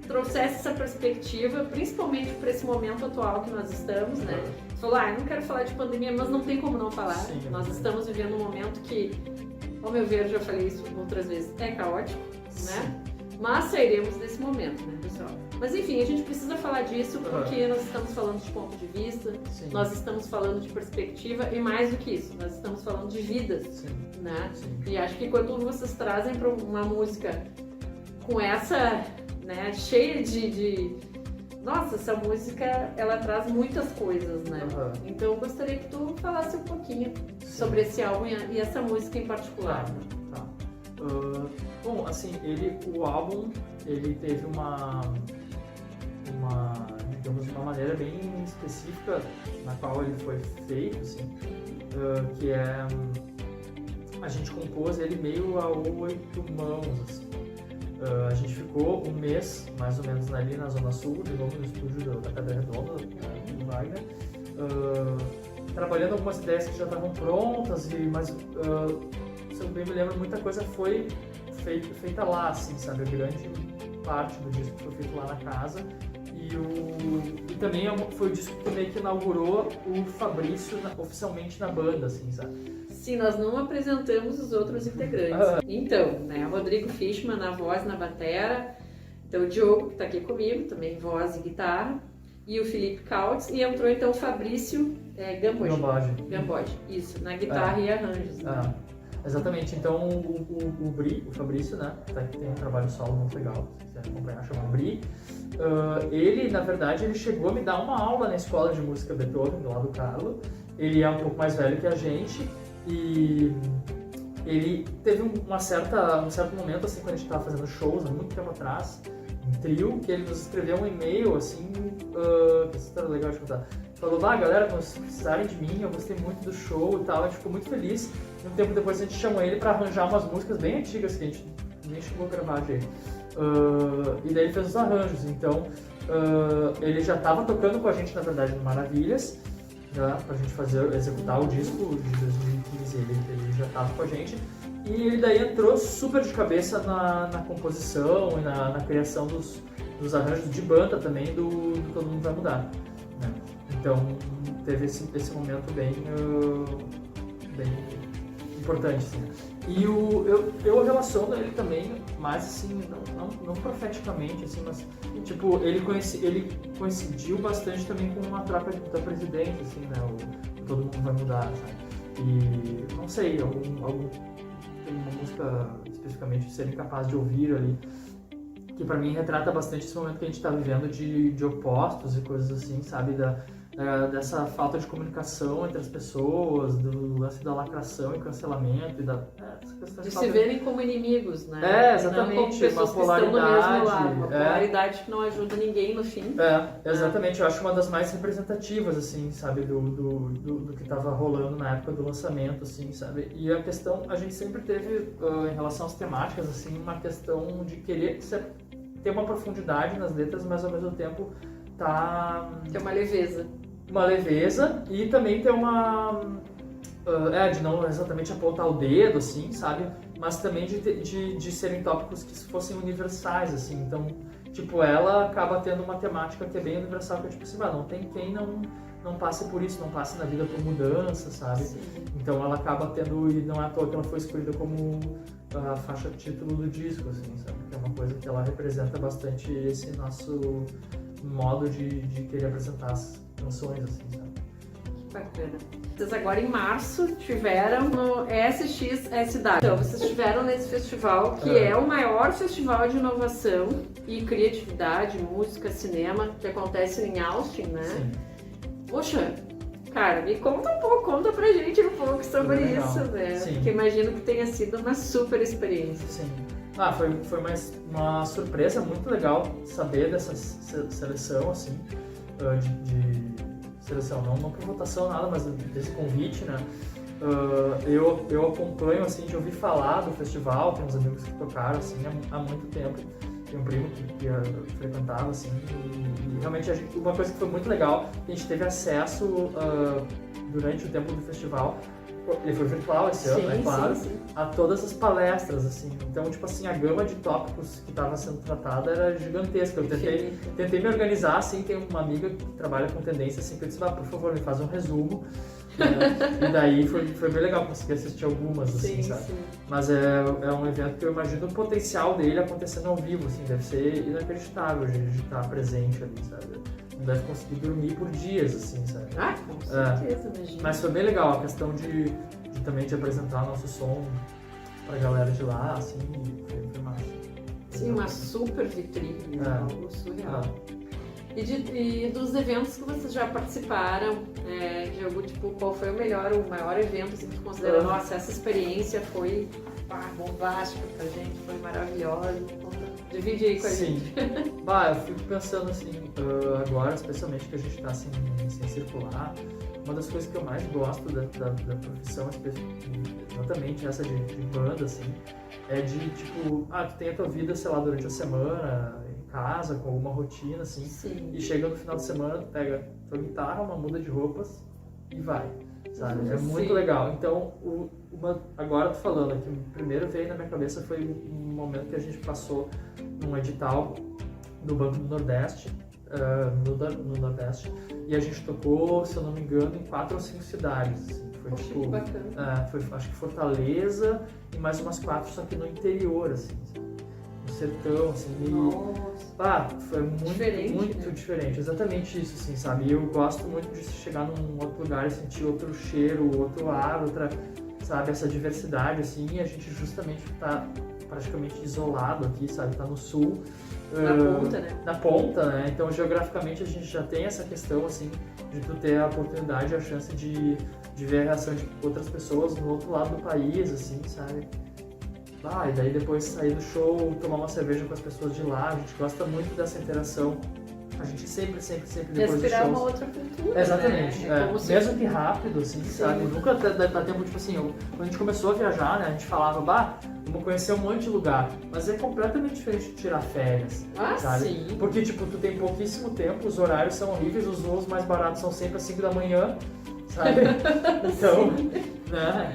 trouxesse essa perspectiva, principalmente para esse momento atual que nós estamos, né? Tu falou, eu não quero falar de pandemia, mas não tem como não falar. Sim, nós estamos vivendo um momento que, ao meu ver, já falei isso outras vezes, é caótico, né? Mas sairemos desse momento, né, pessoal? Mas enfim, a gente precisa falar disso porque nós estamos falando de ponto de vista, Sim. nós estamos falando de perspectiva e mais do que isso, nós estamos falando de vidas, Sim. né? Sim. E acho que quando vocês trazem para uma música com essa, né, cheia de... Nossa, essa música, ela traz muitas coisas, né? Então eu gostaria que tu falasse um pouquinho sobre esse álbum e essa música em particular. Tá. Bom, assim, o álbum, ele teve temos uma maneira bem específica na qual ele foi feito, assim, que é a gente compôs ele meio a 8 mãos, assim. A gente ficou um mês, mais ou menos, ali na Zona Sul, de novo no estúdio da Pedra Redonda, do Wagner, trabalhando algumas ideias que já estavam prontas, mas se eu bem me lembro, muita coisa foi feita lá, assim, sabe? A grande parte do disco foi feito lá na casa. E também foi o disco que meio que inaugurou o Fabrício oficialmente na banda, assim, sabe? Sim, nós não apresentamos os outros integrantes. Então, né, Rodrigo Fishman na voz, na batera, então o Diogo, que está aqui comigo, também voz e guitarra, e o Felipe Kautz, e entrou então o Fabrício Gamboge, isso, na guitarra e arranjos. Né? Exatamente, então o Fabrício, né, tem um trabalho solo muito legal, se quiser acompanhar, chama Bri. Ele, na verdade, ele chegou a me dar uma aula na escola de música Beethoven, do lado do Carlo. Ele é um pouco mais velho que a gente e ele teve um certo momento, assim, quando a gente estava fazendo shows, há muito tempo atrás, em trio, que ele nos escreveu um e-mail, assim, que isso era legal de contar. Falou, galera, quando vocês precisarem de mim, eu gostei muito do show e tal, a gente ficou muito feliz. E um tempo depois a gente chamou ele para arranjar umas músicas bem antigas que a gente nem chegou a gravar direito. E daí ele fez os arranjos, então ele já estava tocando com a gente, na verdade, no Maravilhas, né, pra gente executar o disco de 2015, ele já estava com a gente. E ele daí entrou super de cabeça na composição e na criação dos arranjos de banda também do Todo Mundo Vai Mudar, né? Então teve esse momento bem importante, assim. E eu relaciono ele também, mas assim, não profeticamente, assim, mas tipo, ele coincidiu bastante também com uma troca da presidente, assim, né? O Todo Mundo Vai Mudar, sabe? E não sei, tem uma música especificamente Ser Incapaz de Ouvir ali, que pra mim retrata bastante esse momento que a gente tá vivendo de opostos e coisas assim, sabe? Dessa falta de comunicação entre as pessoas, do lance da lacração e cancelamento, e de se verem como inimigos, né? Exatamente, não como pessoas uma polaridade. Que estão no mesmo lado, uma polaridade que não ajuda ninguém no fim. Exatamente, eu acho uma das mais representativas, assim, sabe, do que estava rolando na época do lançamento, assim, sabe? E a questão, a gente sempre teve, em relação às temáticas, assim, uma questão de querer ter uma profundidade nas letras, mas ao mesmo tempo ter uma leveza. Uma leveza e também ter de não exatamente apontar o dedo, assim, sabe? Mas também de serem tópicos que fossem universais, assim. Então, tipo, ela acaba tendo uma temática que é bem universal, que é tipo assim, não tem quem não passe por isso, não passe na vida por mudança, sabe? Sim. Então ela acaba tendo, e não é à toa que ela foi escolhida como a faixa título do disco, assim, sabe? Que é uma coisa que ela representa bastante esse nosso modo de querer apresentar as canções, assim, sabe? Que bacana. Vocês agora em março tiveram no SXSW. Então, vocês estiveram nesse festival, que é o maior festival de inovação e criatividade, música, cinema, que acontece em Austin, né? Sim. Poxa, cara, me conta um pouco, conta pra gente um pouco sobre isso, né? Sim. Porque imagino que tenha sido uma super experiência. Sim. Foi uma surpresa muito legal saber dessa seleção, assim, de seleção, não por votação nada, mas desse convite, né? Eu acompanho, assim, de ouvir falar do festival, tem uns amigos que tocaram, assim, há muito tempo. Tem um primo que frequentava, assim, e realmente uma coisa que foi muito legal, a gente teve acesso durante o tempo do festival, ele foi virtual esse ano, é claro, sim. A todas as palestras, assim. Então, tipo assim, a gama de tópicos que estava sendo tratada era gigantesca. Eu tentei me organizar, assim, tem uma amiga que trabalha com tendência, assim, que eu disse, por favor, me faz um resumo. E daí foi bem legal conseguir assistir algumas, assim, sabe? Sim. Mas é um evento que eu imagino o potencial dele acontecendo ao vivo, assim, deve ser inacreditável de estar presente ali, sabe? Não deve conseguir dormir por dias, assim, sabe? Com certeza, imagina. Mas foi bem legal a questão também de apresentar nosso som pra galera de lá, assim, foi massa. Sim, uma super vitrine, algo surreal. E dos eventos que vocês já participaram, Diogo, tipo, qual foi o maior evento assim, que tu considera, nossa, essa experiência foi bombástica pra gente, foi maravilhosa. Divide aí com a gente. Eu fico pensando assim, agora, especialmente que a gente tá assim, sem circular, uma das coisas que eu mais gosto da profissão, exatamente essa de banda, assim, é de, tipo, tu tem a tua vida, sei lá, durante a semana, em casa, com alguma rotina, assim, Sim. e chega no final de semana, tu pega tua guitarra, uma muda de roupas e vai, sabe? É muito legal. Então, agora tô falando aqui, o primeiro veio na minha cabeça foi um momento que a gente passou num edital do Banco do Nordeste, no Nordeste, e a gente tocou, se eu não me engano, em 4 ou 5 cidades. Assim. Foi tipo, que bacana. Acho que Fortaleza e mais umas 4, só que no interior, assim, no sertão, assim. Nossa. Foi muito diferente, exatamente isso, assim, sabe? E eu gosto muito de chegar num outro lugar e sentir outro cheiro, outro ar, sabe? Essa diversidade, assim, e a gente justamente tá praticamente isolado aqui, sabe? Tá no sul. Na ponta, né? Na ponta, né? Então, geograficamente, a gente já tem essa questão, assim, de tu ter a oportunidade, a chance de ver a reação de outras pessoas no outro lado do país, assim, sabe? E daí depois sair do show, tomar uma cerveja com as pessoas de lá, a gente gosta muito dessa interação. A gente sempre depois respirar dos shows... uma outra cultura, Exatamente, né? Mesmo que rápido, assim, sabe? Nunca dá tempo, tipo assim, quando a gente começou a viajar, né, a gente falava, vamos conhecer um monte de lugar, mas é completamente diferente de tirar férias, sabe? Sim. Porque, tipo, tu tem pouquíssimo tempo, os horários são horríveis, os voos mais baratos são sempre às 5 da manhã, sabe? Então, né,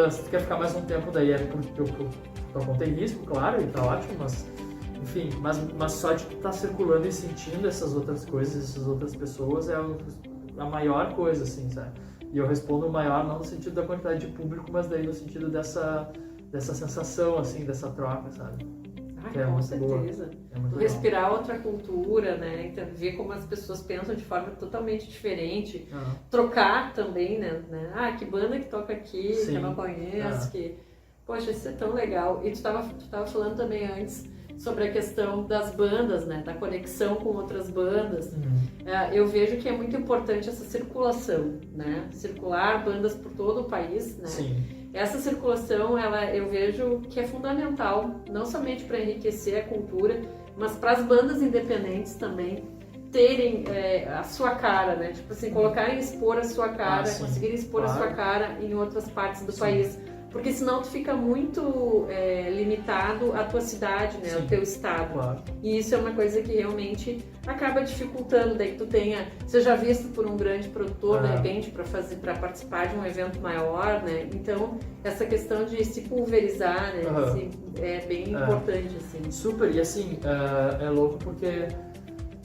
se tu quer ficar mais um tempo, daí é porque tua conta tem risco, claro, e tá ótimo, mas... Enfim, mas só de estar circulando e sentindo essas outras coisas, essas outras pessoas é a maior coisa, assim, sabe? E eu respondo maior não no sentido da quantidade de público, mas daí no sentido dessa sensação, assim, dessa troca, sabe? Com certeza. Respirar outra cultura, né? Então, ver como as pessoas pensam de forma totalmente diferente. Trocar também, né? Que banda que toca aqui, que eu não conheço, que... Poxa, isso é tão legal. E tu tava falando também antes sobre a questão das bandas, né? Da conexão com outras bandas. Eu vejo que é muito importante essa circulação, né? Circular bandas por todo o país, né? Sim. Essa circulação, eu vejo que é fundamental, não somente para enriquecer a cultura, mas para as bandas independentes também terem a sua cara, né? Tipo assim, colocarem, expor a sua cara, conseguirem expor a sua cara em outras partes do país. Porque senão tu fica muito limitado à tua cidade, né? Ao teu estado. Claro. E isso é uma coisa que realmente acaba dificultando, daí que tu seja visto por um grande produtor, de repente, para participar de um evento maior, né? Então, essa questão de se pulverizar, né? É bem importante, assim. Super, e assim, é louco porque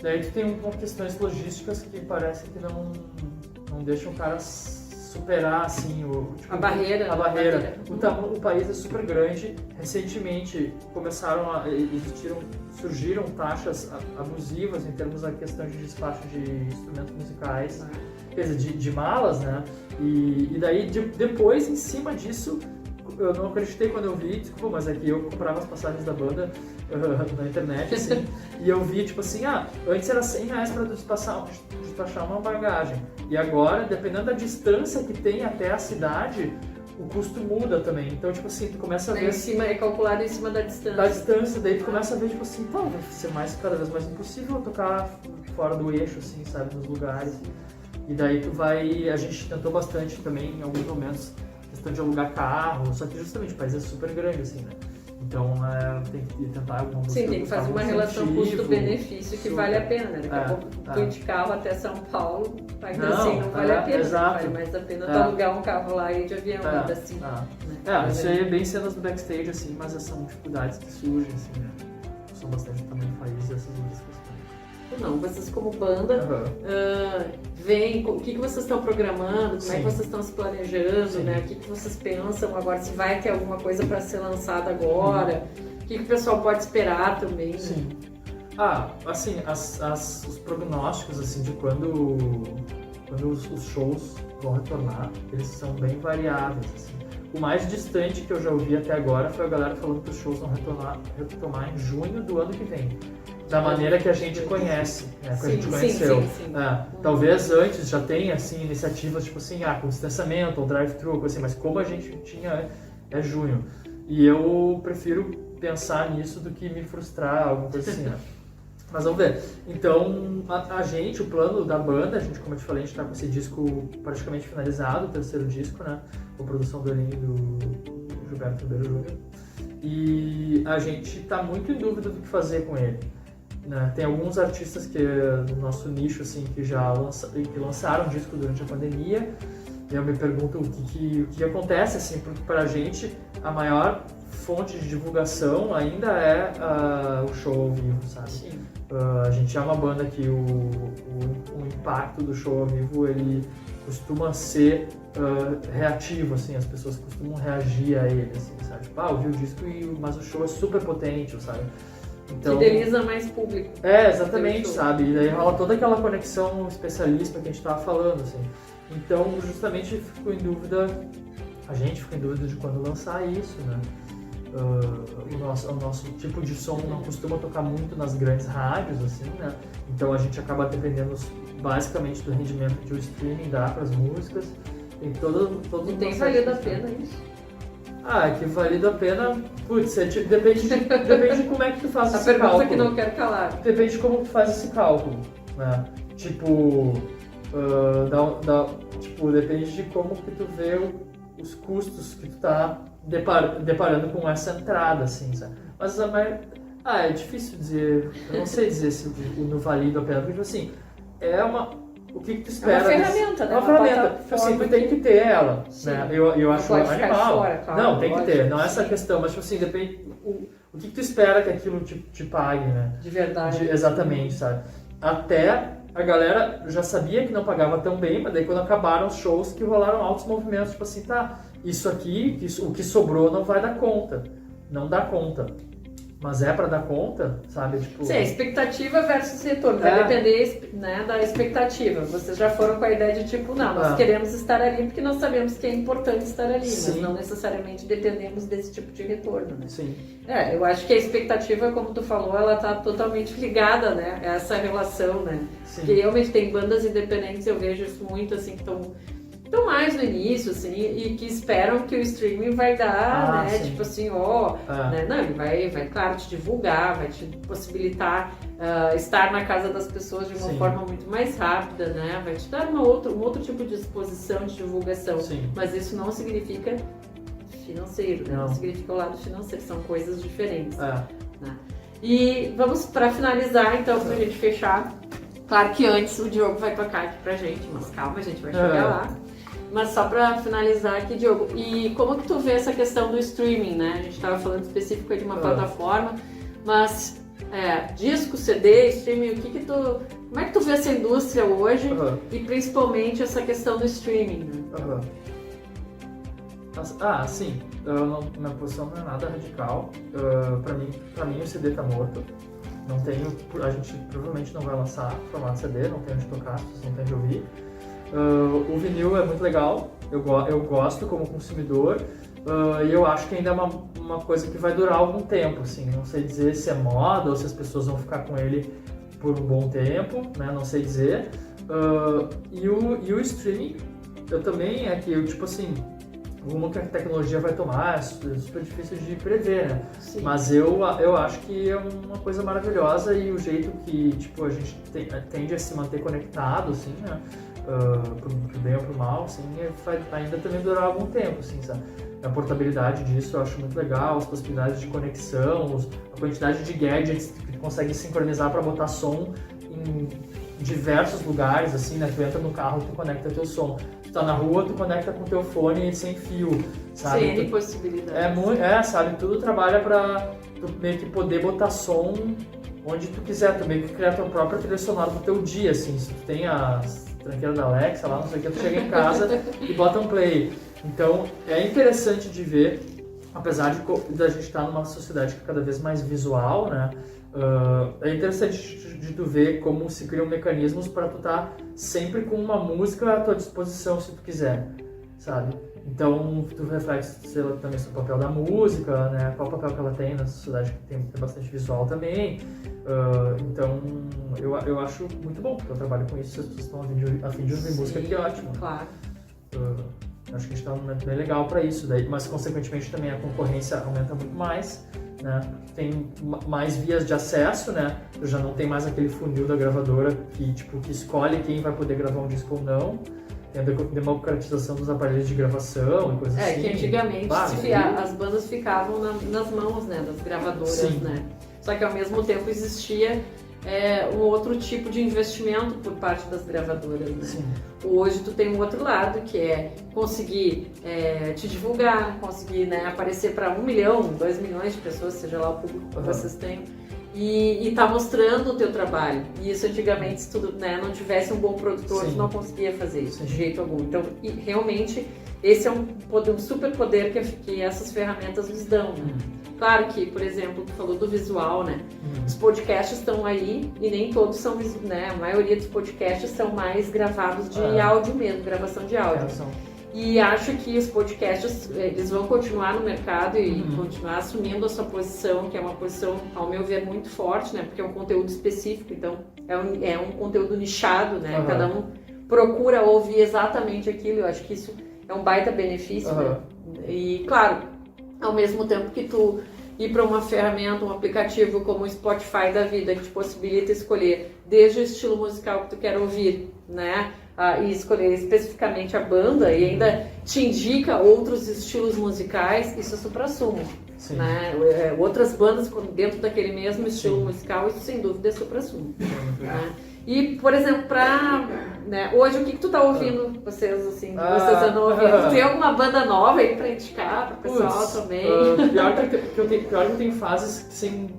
daí tu tem questões logísticas que parece que não deixam o cara superar, assim, a barreira. O país é super grande. Recentemente surgiram taxas abusivas em termos da questão de despacho de instrumentos musicais, quer dizer, de malas, né? E daí, depois, em cima disso, eu não acreditei quando eu vi, desculpa, mas é que eu comprava as passagens da banda na internet, assim, e eu vi, tipo assim, antes era R$100 para despachar uma bagagem, e agora, dependendo da distância que tem até a cidade, o custo muda também. Então, tipo assim, tu começa a ver... É calculado em cima da distância. Da distância, daí tu começa a ver, tipo assim, vai ser cada vez mais impossível tocar fora do eixo, assim, sabe, nos lugares. E daí a gente tentou bastante também, em alguns momentos, questão de alugar carro, só que justamente o país é super grande, assim, né? Então, tem que tentar alguma coisa. Sim, tem que fazer uma relação custo-benefício que vale a pena, né? Daqui a pouco tu ir de carro até São Paulo, ainda assim não vale a pena. Exato. Vale mais a pena tu alugar um carro lá e ir de avião, ainda assim. Né? Isso aí é bem cenas do backstage, assim, mas essas são dificuldades que surgem, assim, né? São bastante também do país essas outras questões. Não, vocês como banda, veem o que vocês estão programando, como é que vocês estão se planejando, né? O que vocês pensam agora, se vai ter alguma coisa para ser lançada agora, o que o pessoal pode esperar também, né? Sim. Assim, os prognósticos, assim, de quando os shows vão retornar, eles são bem variáveis, assim. O mais distante que eu já ouvi até agora foi a galera falando que os shows vão retomar em junho do ano que vem. Da maneira que a gente conhece, né, que a gente conheceu. Sim. Talvez antes já tenha, assim, iniciativas, tipo assim, com distanciamento ou drive-thru, assim, mas como a gente tinha, é junho. E eu prefiro pensar nisso do que me frustrar, alguma coisa assim, né? Mas vamos ver. Então, a gente, o plano da banda, a gente, como eu te falei, a gente tá com esse disco praticamente finalizado, o terceiro disco, né? Com produção do Elinho e do Gilberto Ribeiro Júnior. E a gente tá muito em dúvida do que fazer com ele, né? Tem alguns artistas que no nosso nicho, assim, que já que lançaram disco durante a pandemia. E eu me pergunto o que acontece, assim, porque pra gente a maior fonte de divulgação ainda é o show ao vivo, sabe? Sim. A gente é uma banda que o impacto do show ao vivo, ele costuma ser reativo, assim, as pessoas costumam reagir a ele, assim, sabe? Tipo, ouvi o disco, mas o show é super potente, sabe? Então, Fideliza mais público. Exatamente, sabe? E daí rola toda aquela conexão especialista que a gente tava falando, assim. Então, justamente, a gente fica em dúvida de quando lançar isso, né? O nosso tipo de som não costuma tocar muito nas grandes rádios, assim, né? Então a gente acaba dependendo basicamente do rendimento que o streaming dá para as músicas. Tem todo E tem valido a pena isso? É que valido a pena, putz, depende de como é que tu faz A esse pergunta cálculo. que não quero calar. Depende de como tu faz esse cálculo, né? Tipo, depende de como que tu vê os custos que tu tá deparando com essa entrada, assim, sabe? Mas é difícil dizer, eu não sei dizer se no valido a pena, porque, assim, o que tu espera? É uma ferramenta, né? É uma ferramenta, assim, tu tem que ter ela, né? Eu acho pode ficar animal. fora, claro, não, tem que lógico. ter, não é essa a questão, mas, tipo assim, depende, o que tu espera que aquilo te pague, né? De verdade. Exatamente, sabe? Até a galera já sabia que não pagava tão bem, mas daí quando acabaram os shows que rolaram altos movimentos, tipo assim, tá, isso aqui, o que sobrou não vai dar conta, não dá conta. Mas é pra dar conta, sabe? Tipo... Sim, expectativa versus retorno. Vai depender, né, da expectativa. Vocês já foram com a ideia de tipo, não, nós queremos estar ali porque nós sabemos que é importante estar ali, Sim. mas não necessariamente dependemos desse tipo de retorno, né? Sim. Eu acho que a expectativa, como tu falou, ela tá totalmente ligada, né? A essa relação, né? Sim. Porque realmente tem bandas independentes, eu vejo isso muito, assim, que estão mais no início, assim, e que esperam que o streaming vai dar, né? Sim. Tipo assim, né? Não, ele vai, claro, te divulgar, vai te possibilitar estar na casa das pessoas de uma Sim. forma muito mais rápida, né? Vai te dar um outro tipo de exposição, de divulgação. Sim. Mas isso não significa financeiro, né? Não significa o lado financeiro, são coisas diferentes. Né? E vamos para finalizar, então, pra gente fechar. Claro que antes o Diogo vai tocar aqui pra gente, mas calma, a gente vai chegar lá. Mas só pra finalizar aqui, Diogo, e como que tu vê essa questão do streaming, né? A gente tava falando específico aí de uma plataforma, mas disco, CD, streaming, como é que tu vê essa indústria hoje e principalmente essa questão do streaming, né? Sim. Minha posição não é nada radical. Pra mim o CD tá morto. Não tenho, a gente provavelmente não vai lançar formato CD, não tem onde tocar, não tem onde ouvir. O vinil é muito legal, eu gosto como consumidor, e eu acho que ainda é uma coisa que vai durar algum tempo, assim, não sei dizer se é moda ou se as pessoas vão ficar com ele por um bom tempo, né, não sei dizer. E o streaming, eu também tipo assim, o rumo que a tecnologia vai tomar é super difícil de prever, né? Sim. Mas eu acho que é uma coisa maravilhosa e o jeito que tipo, a gente tende a se manter conectado, assim, né? Pro bem ou pro mal, assim, vai ainda também durar algum tempo, assim, sabe? A portabilidade disso eu acho muito legal, as possibilidades de conexão, a quantidade de gadgets que tu consegue sincronizar para botar som em diversos lugares, assim, né? Tu entra no carro, tu conecta teu som. Tu tá na rua, tu conecta com teu fone sem fio, sabe? Sem possibilidade. Sabe? Tudo trabalha pra tu meio que poder botar som onde tu quiser, tu meio que criar tua própria trilha sonora pro teu dia, assim. Se tu tem a tranqueira da Alexa lá, não sei o que, tu chega em casa e bota um play. Então, é interessante de ver, apesar da gente estar numa sociedade que é cada vez mais visual, né? É interessante de tu ver como se criam mecanismos para tu estar sempre com uma música à tua disposição, se tu quiser, sabe? Então, tu reflete também sobre o papel da música, né? Qual o papel que ela tem na sociedade que tem bastante visual também. Então, eu acho muito bom, porque eu trabalho com isso, se as pessoas estão a fim de ouvir música, que é ótimo. Claro. Acho que a gente está num momento bem legal para isso, daí, mas consequentemente também a concorrência aumenta muito mais, né? Tem mais vias de acesso, né? Tu já não tem mais aquele funil da gravadora que escolhe quem vai poder gravar um disco ou não. Tem a democratização dos aparelhos de gravação e coisas assim. Que antigamente as bandas ficavam nas mãos, né, das gravadoras, Sim. né? Só que ao mesmo tempo existia um outro tipo de investimento por parte das gravadoras, né? Sim. Hoje tu tem um outro lado, que é conseguir te divulgar, conseguir, né, aparecer para 1 milhão, 2 milhões de pessoas, seja lá o público que vocês têm, e tá mostrando o teu trabalho. E isso antigamente, se tu, né, não tivesse um bom produtor, Sim. tu não conseguia fazer isso de Sim. jeito algum. Então, realmente, esse é um super poder que essas ferramentas nos dão, né? Claro que, por exemplo, tu falou do visual, né? Os podcasts estão aí e nem todos são, né? A maioria dos podcasts são mais gravados de áudio mesmo, gravação de áudio. E acho que os podcasts, eles vão continuar no mercado e continuar assumindo a sua posição, que é uma posição, ao meu ver, muito forte, né? Porque é um conteúdo específico, então é um conteúdo nichado, né? Cada um procura ouvir exatamente aquilo. Eu acho que isso é um baita benefício, né? E, claro, ao mesmo tempo que tu ir para uma ferramenta, um aplicativo como o Spotify da vida, que te possibilita escolher desde o estilo musical que tu quer ouvir, né? E escolher especificamente a banda e ainda te indica outros estilos musicais, isso é supra-sumo, né? Outras bandas dentro daquele mesmo estilo musical, isso sem dúvida é supra-sumo, né? E, por exemplo, né, hoje o que tu tá ouvindo, vocês assim, vocês andam ouvindo? Tem alguma banda nova aí pra indicar pro pessoal também? Pior que eu tenho fases sem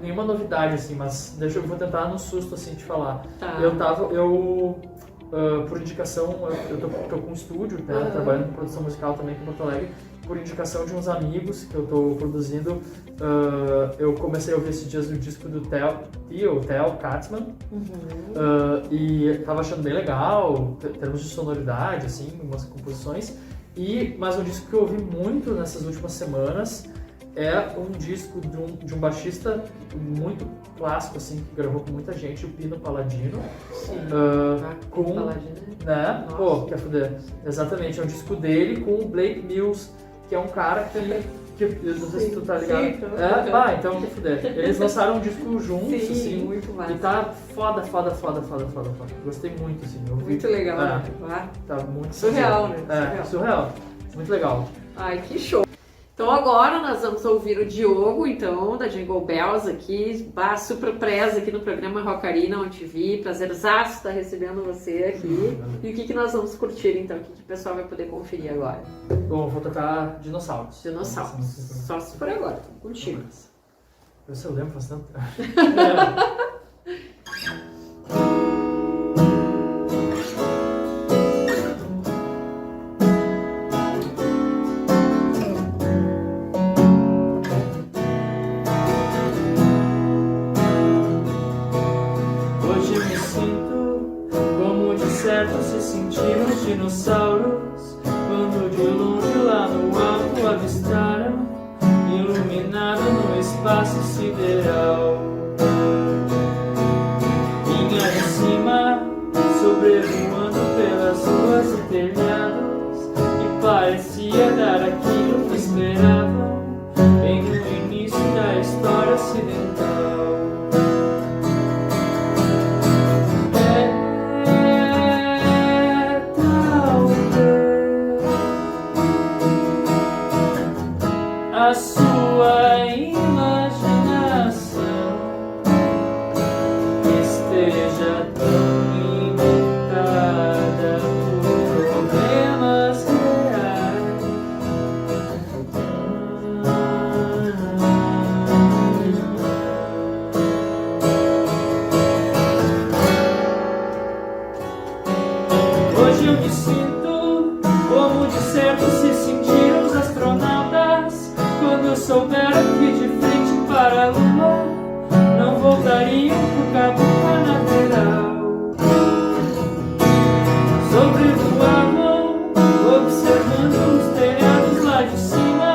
nenhuma novidade, assim, mas eu vou tentar no susto, assim, te falar. Tá. Por indicação, eu tô com um estúdio, né, trabalhando em produção musical também aqui em Porto Alegre, por indicação de uns amigos que eu tô produzindo, eu comecei a ouvir esses dias o disco do Theo Katzman, e tava achando bem legal, em termos de sonoridade, assim, umas composições, mas um disco que eu ouvi muito nessas últimas semanas é um disco de um baixista muito clássico, assim, que gravou com muita gente, o Pino Palladino. Sim. Com, Palladino, né? Nossa. Pô, quer fuder. Exatamente, é um disco dele com o Blake Mills, que é um cara que eu não sei se tu tá ligado. Sim, então quer fuder. Eles lançaram um disco juntos, Sim, assim, muito massa. e tá foda. Gostei muito, assim. Eu vi, Muito legal, né? Tá muito Surreal, né? Surreal. Muito legal. Ai, que show! Então agora nós vamos ouvir o Diogo, então, da Jingle Bells aqui, super presa aqui no programa Rockarina On TV, prazerzaço estar recebendo você aqui. E o que nós vamos curtir então, o que o pessoal vai poder conferir agora? Bom, vou tocar Dinossauros. Só se for agora, contigo. Eu sei, eu lembro, faz tanto. Se sentiram os dinossauros quando de longe lá no alto avistaram, iluminado no espaço sideral. Vinha de cima, sobrevoando pelas ruas e telhados, e parecia dar aquilo que esperavam, bem no início da história ocidental. A sua imaginação esteja tão limitada por problemas reais. Hoje eu me sinto como de certo se sentiram os astronautas quando souberam que de frente para a Lua não voltariam por Cabo Canaveral. Sobrevoavam, observando os telhados lá de cima,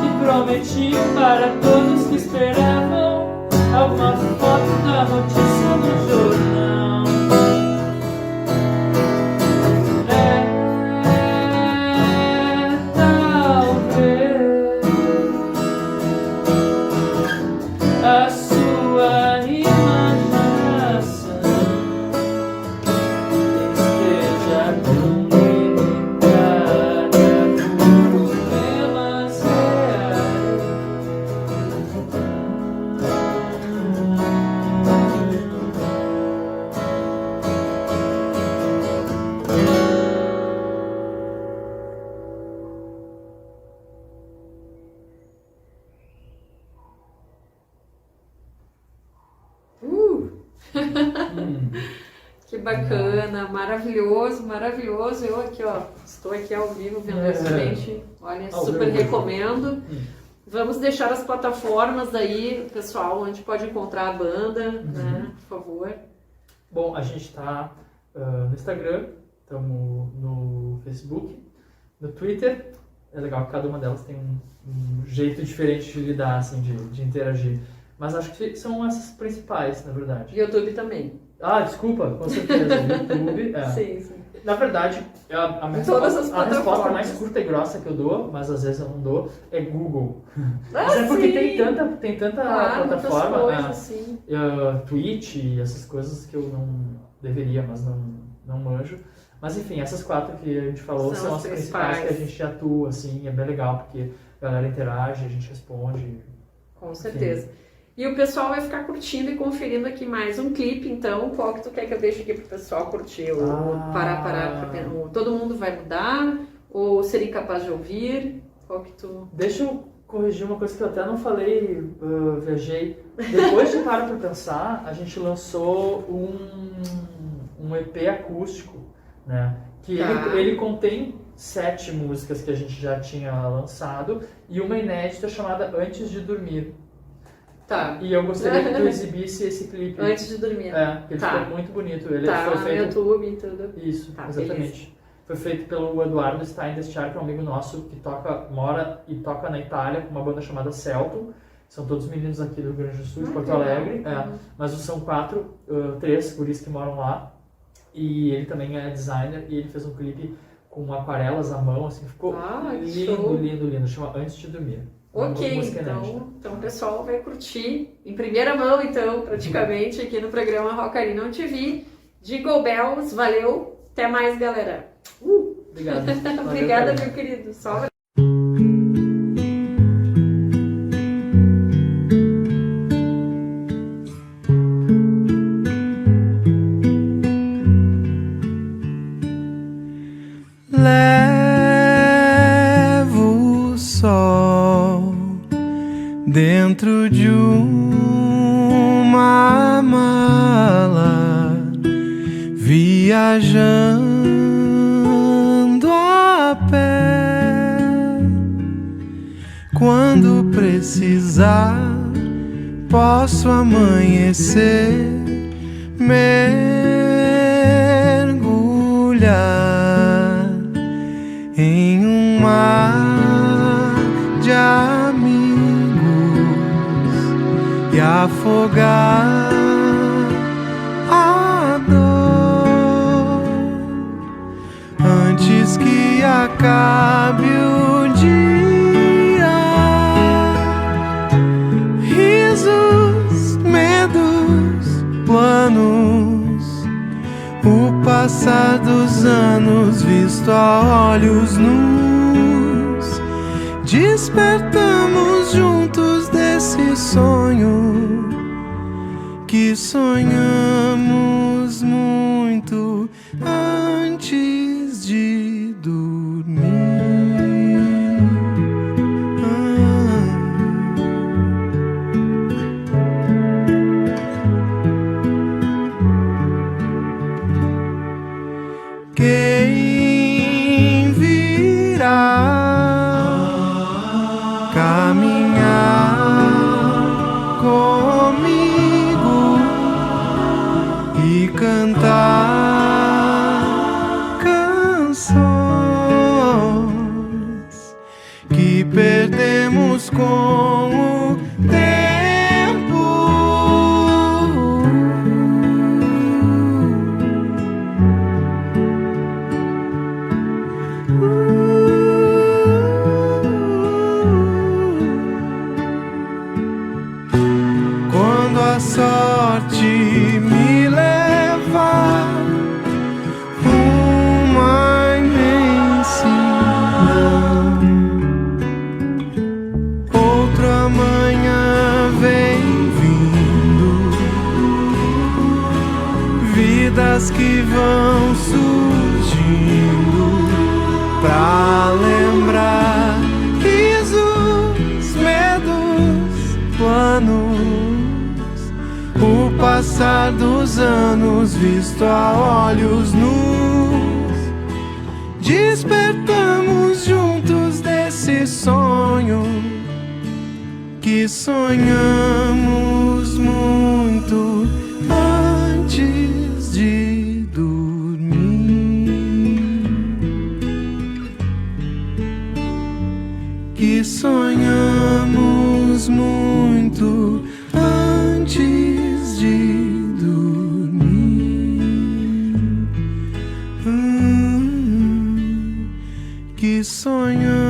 que prometiam para todos que esperavam alguma foto da notícia no jornal. Que bacana, maravilhoso, maravilhoso. Eu aqui, ó, estou aqui ao vivo vendo isso, gente. Olha, super recomendo. Vamos deixar as plataformas aí, pessoal, onde pode encontrar a banda, né, por favor. Bom, a gente está no Instagram, estamos no Facebook, no Twitter. É legal que cada uma delas tem um jeito diferente de lidar, assim, de interagir. Mas acho que são essas principais, na verdade. YouTube também. Ah, desculpa, com certeza. YouTube, Sim. Na verdade, a resposta mais curta e grossa que eu dou, mas às vezes eu não dou, é Google. Mas é porque tem tanta plataforma, Twitch e essas coisas que eu não deveria, mas não manjo. Mas enfim, essas 4 que a gente falou são as principais que a gente atua, assim, é bem legal, porque a galera interage, a gente responde. Com certeza. Enfim. E o pessoal vai ficar curtindo e conferindo aqui mais um clipe, então, qual que tu quer que eu deixe aqui pro pessoal curtir? Todo mundo vai mudar? Ou ser incapaz de ouvir? Qual que tu... Deixa eu corrigir uma coisa que eu até não falei, viajei. Depois de Para Pra Pensar, a gente lançou um EP acústico, né? Que ele contém 7 músicas que a gente já tinha lançado e uma inédita chamada Antes de Dormir. Tá. E eu gostaria que tu exibisse esse clipe. Antes de dormir. Ele ficou muito bonito. Ele foi feito no YouTube e tudo. Isso, exatamente. Beleza. Foi feito pelo Eduardo Steindestiar, que é um amigo nosso que mora e toca na Itália com uma banda chamada Celton. São todos meninos aqui do Rio Grande do Sul, de Porto Alegre. Mas são 3 guris que moram lá. E ele também é designer e ele fez um clipe com aquarelas à mão, assim, ficou lindo. Chama Antes de Dormir. Ok, então o pessoal vai curtir em primeira mão, então, praticamente, aqui no programa Rockarina On TV. Jingle Bells, valeu, até mais, galera. Obrigado. Obrigada, meu querido. Só dentro de uma mala, viajando a pé. Quando precisar, posso amanhecer, mergulhar em um mar de e afogar a dor antes que acabe o dia. Risos, medos, planos, o passar dos anos visto a olhos nus. Despertamos juntos desse sonho que sonhamos muito antes de dormir. Quem virá caminhar comigo e cantar canções que perdemos com o tempo. Quando a sorte me levar uma imensidão, outro amanhã vem vindo, vidas que vão surgindo pra lembrar risos, medos, planos, o passar dos anos, visto a olhos nus, despertamos juntos desse sonho que sonhamos muito antes de dormir, que sonhamos muito antes de dormir, que sonhamos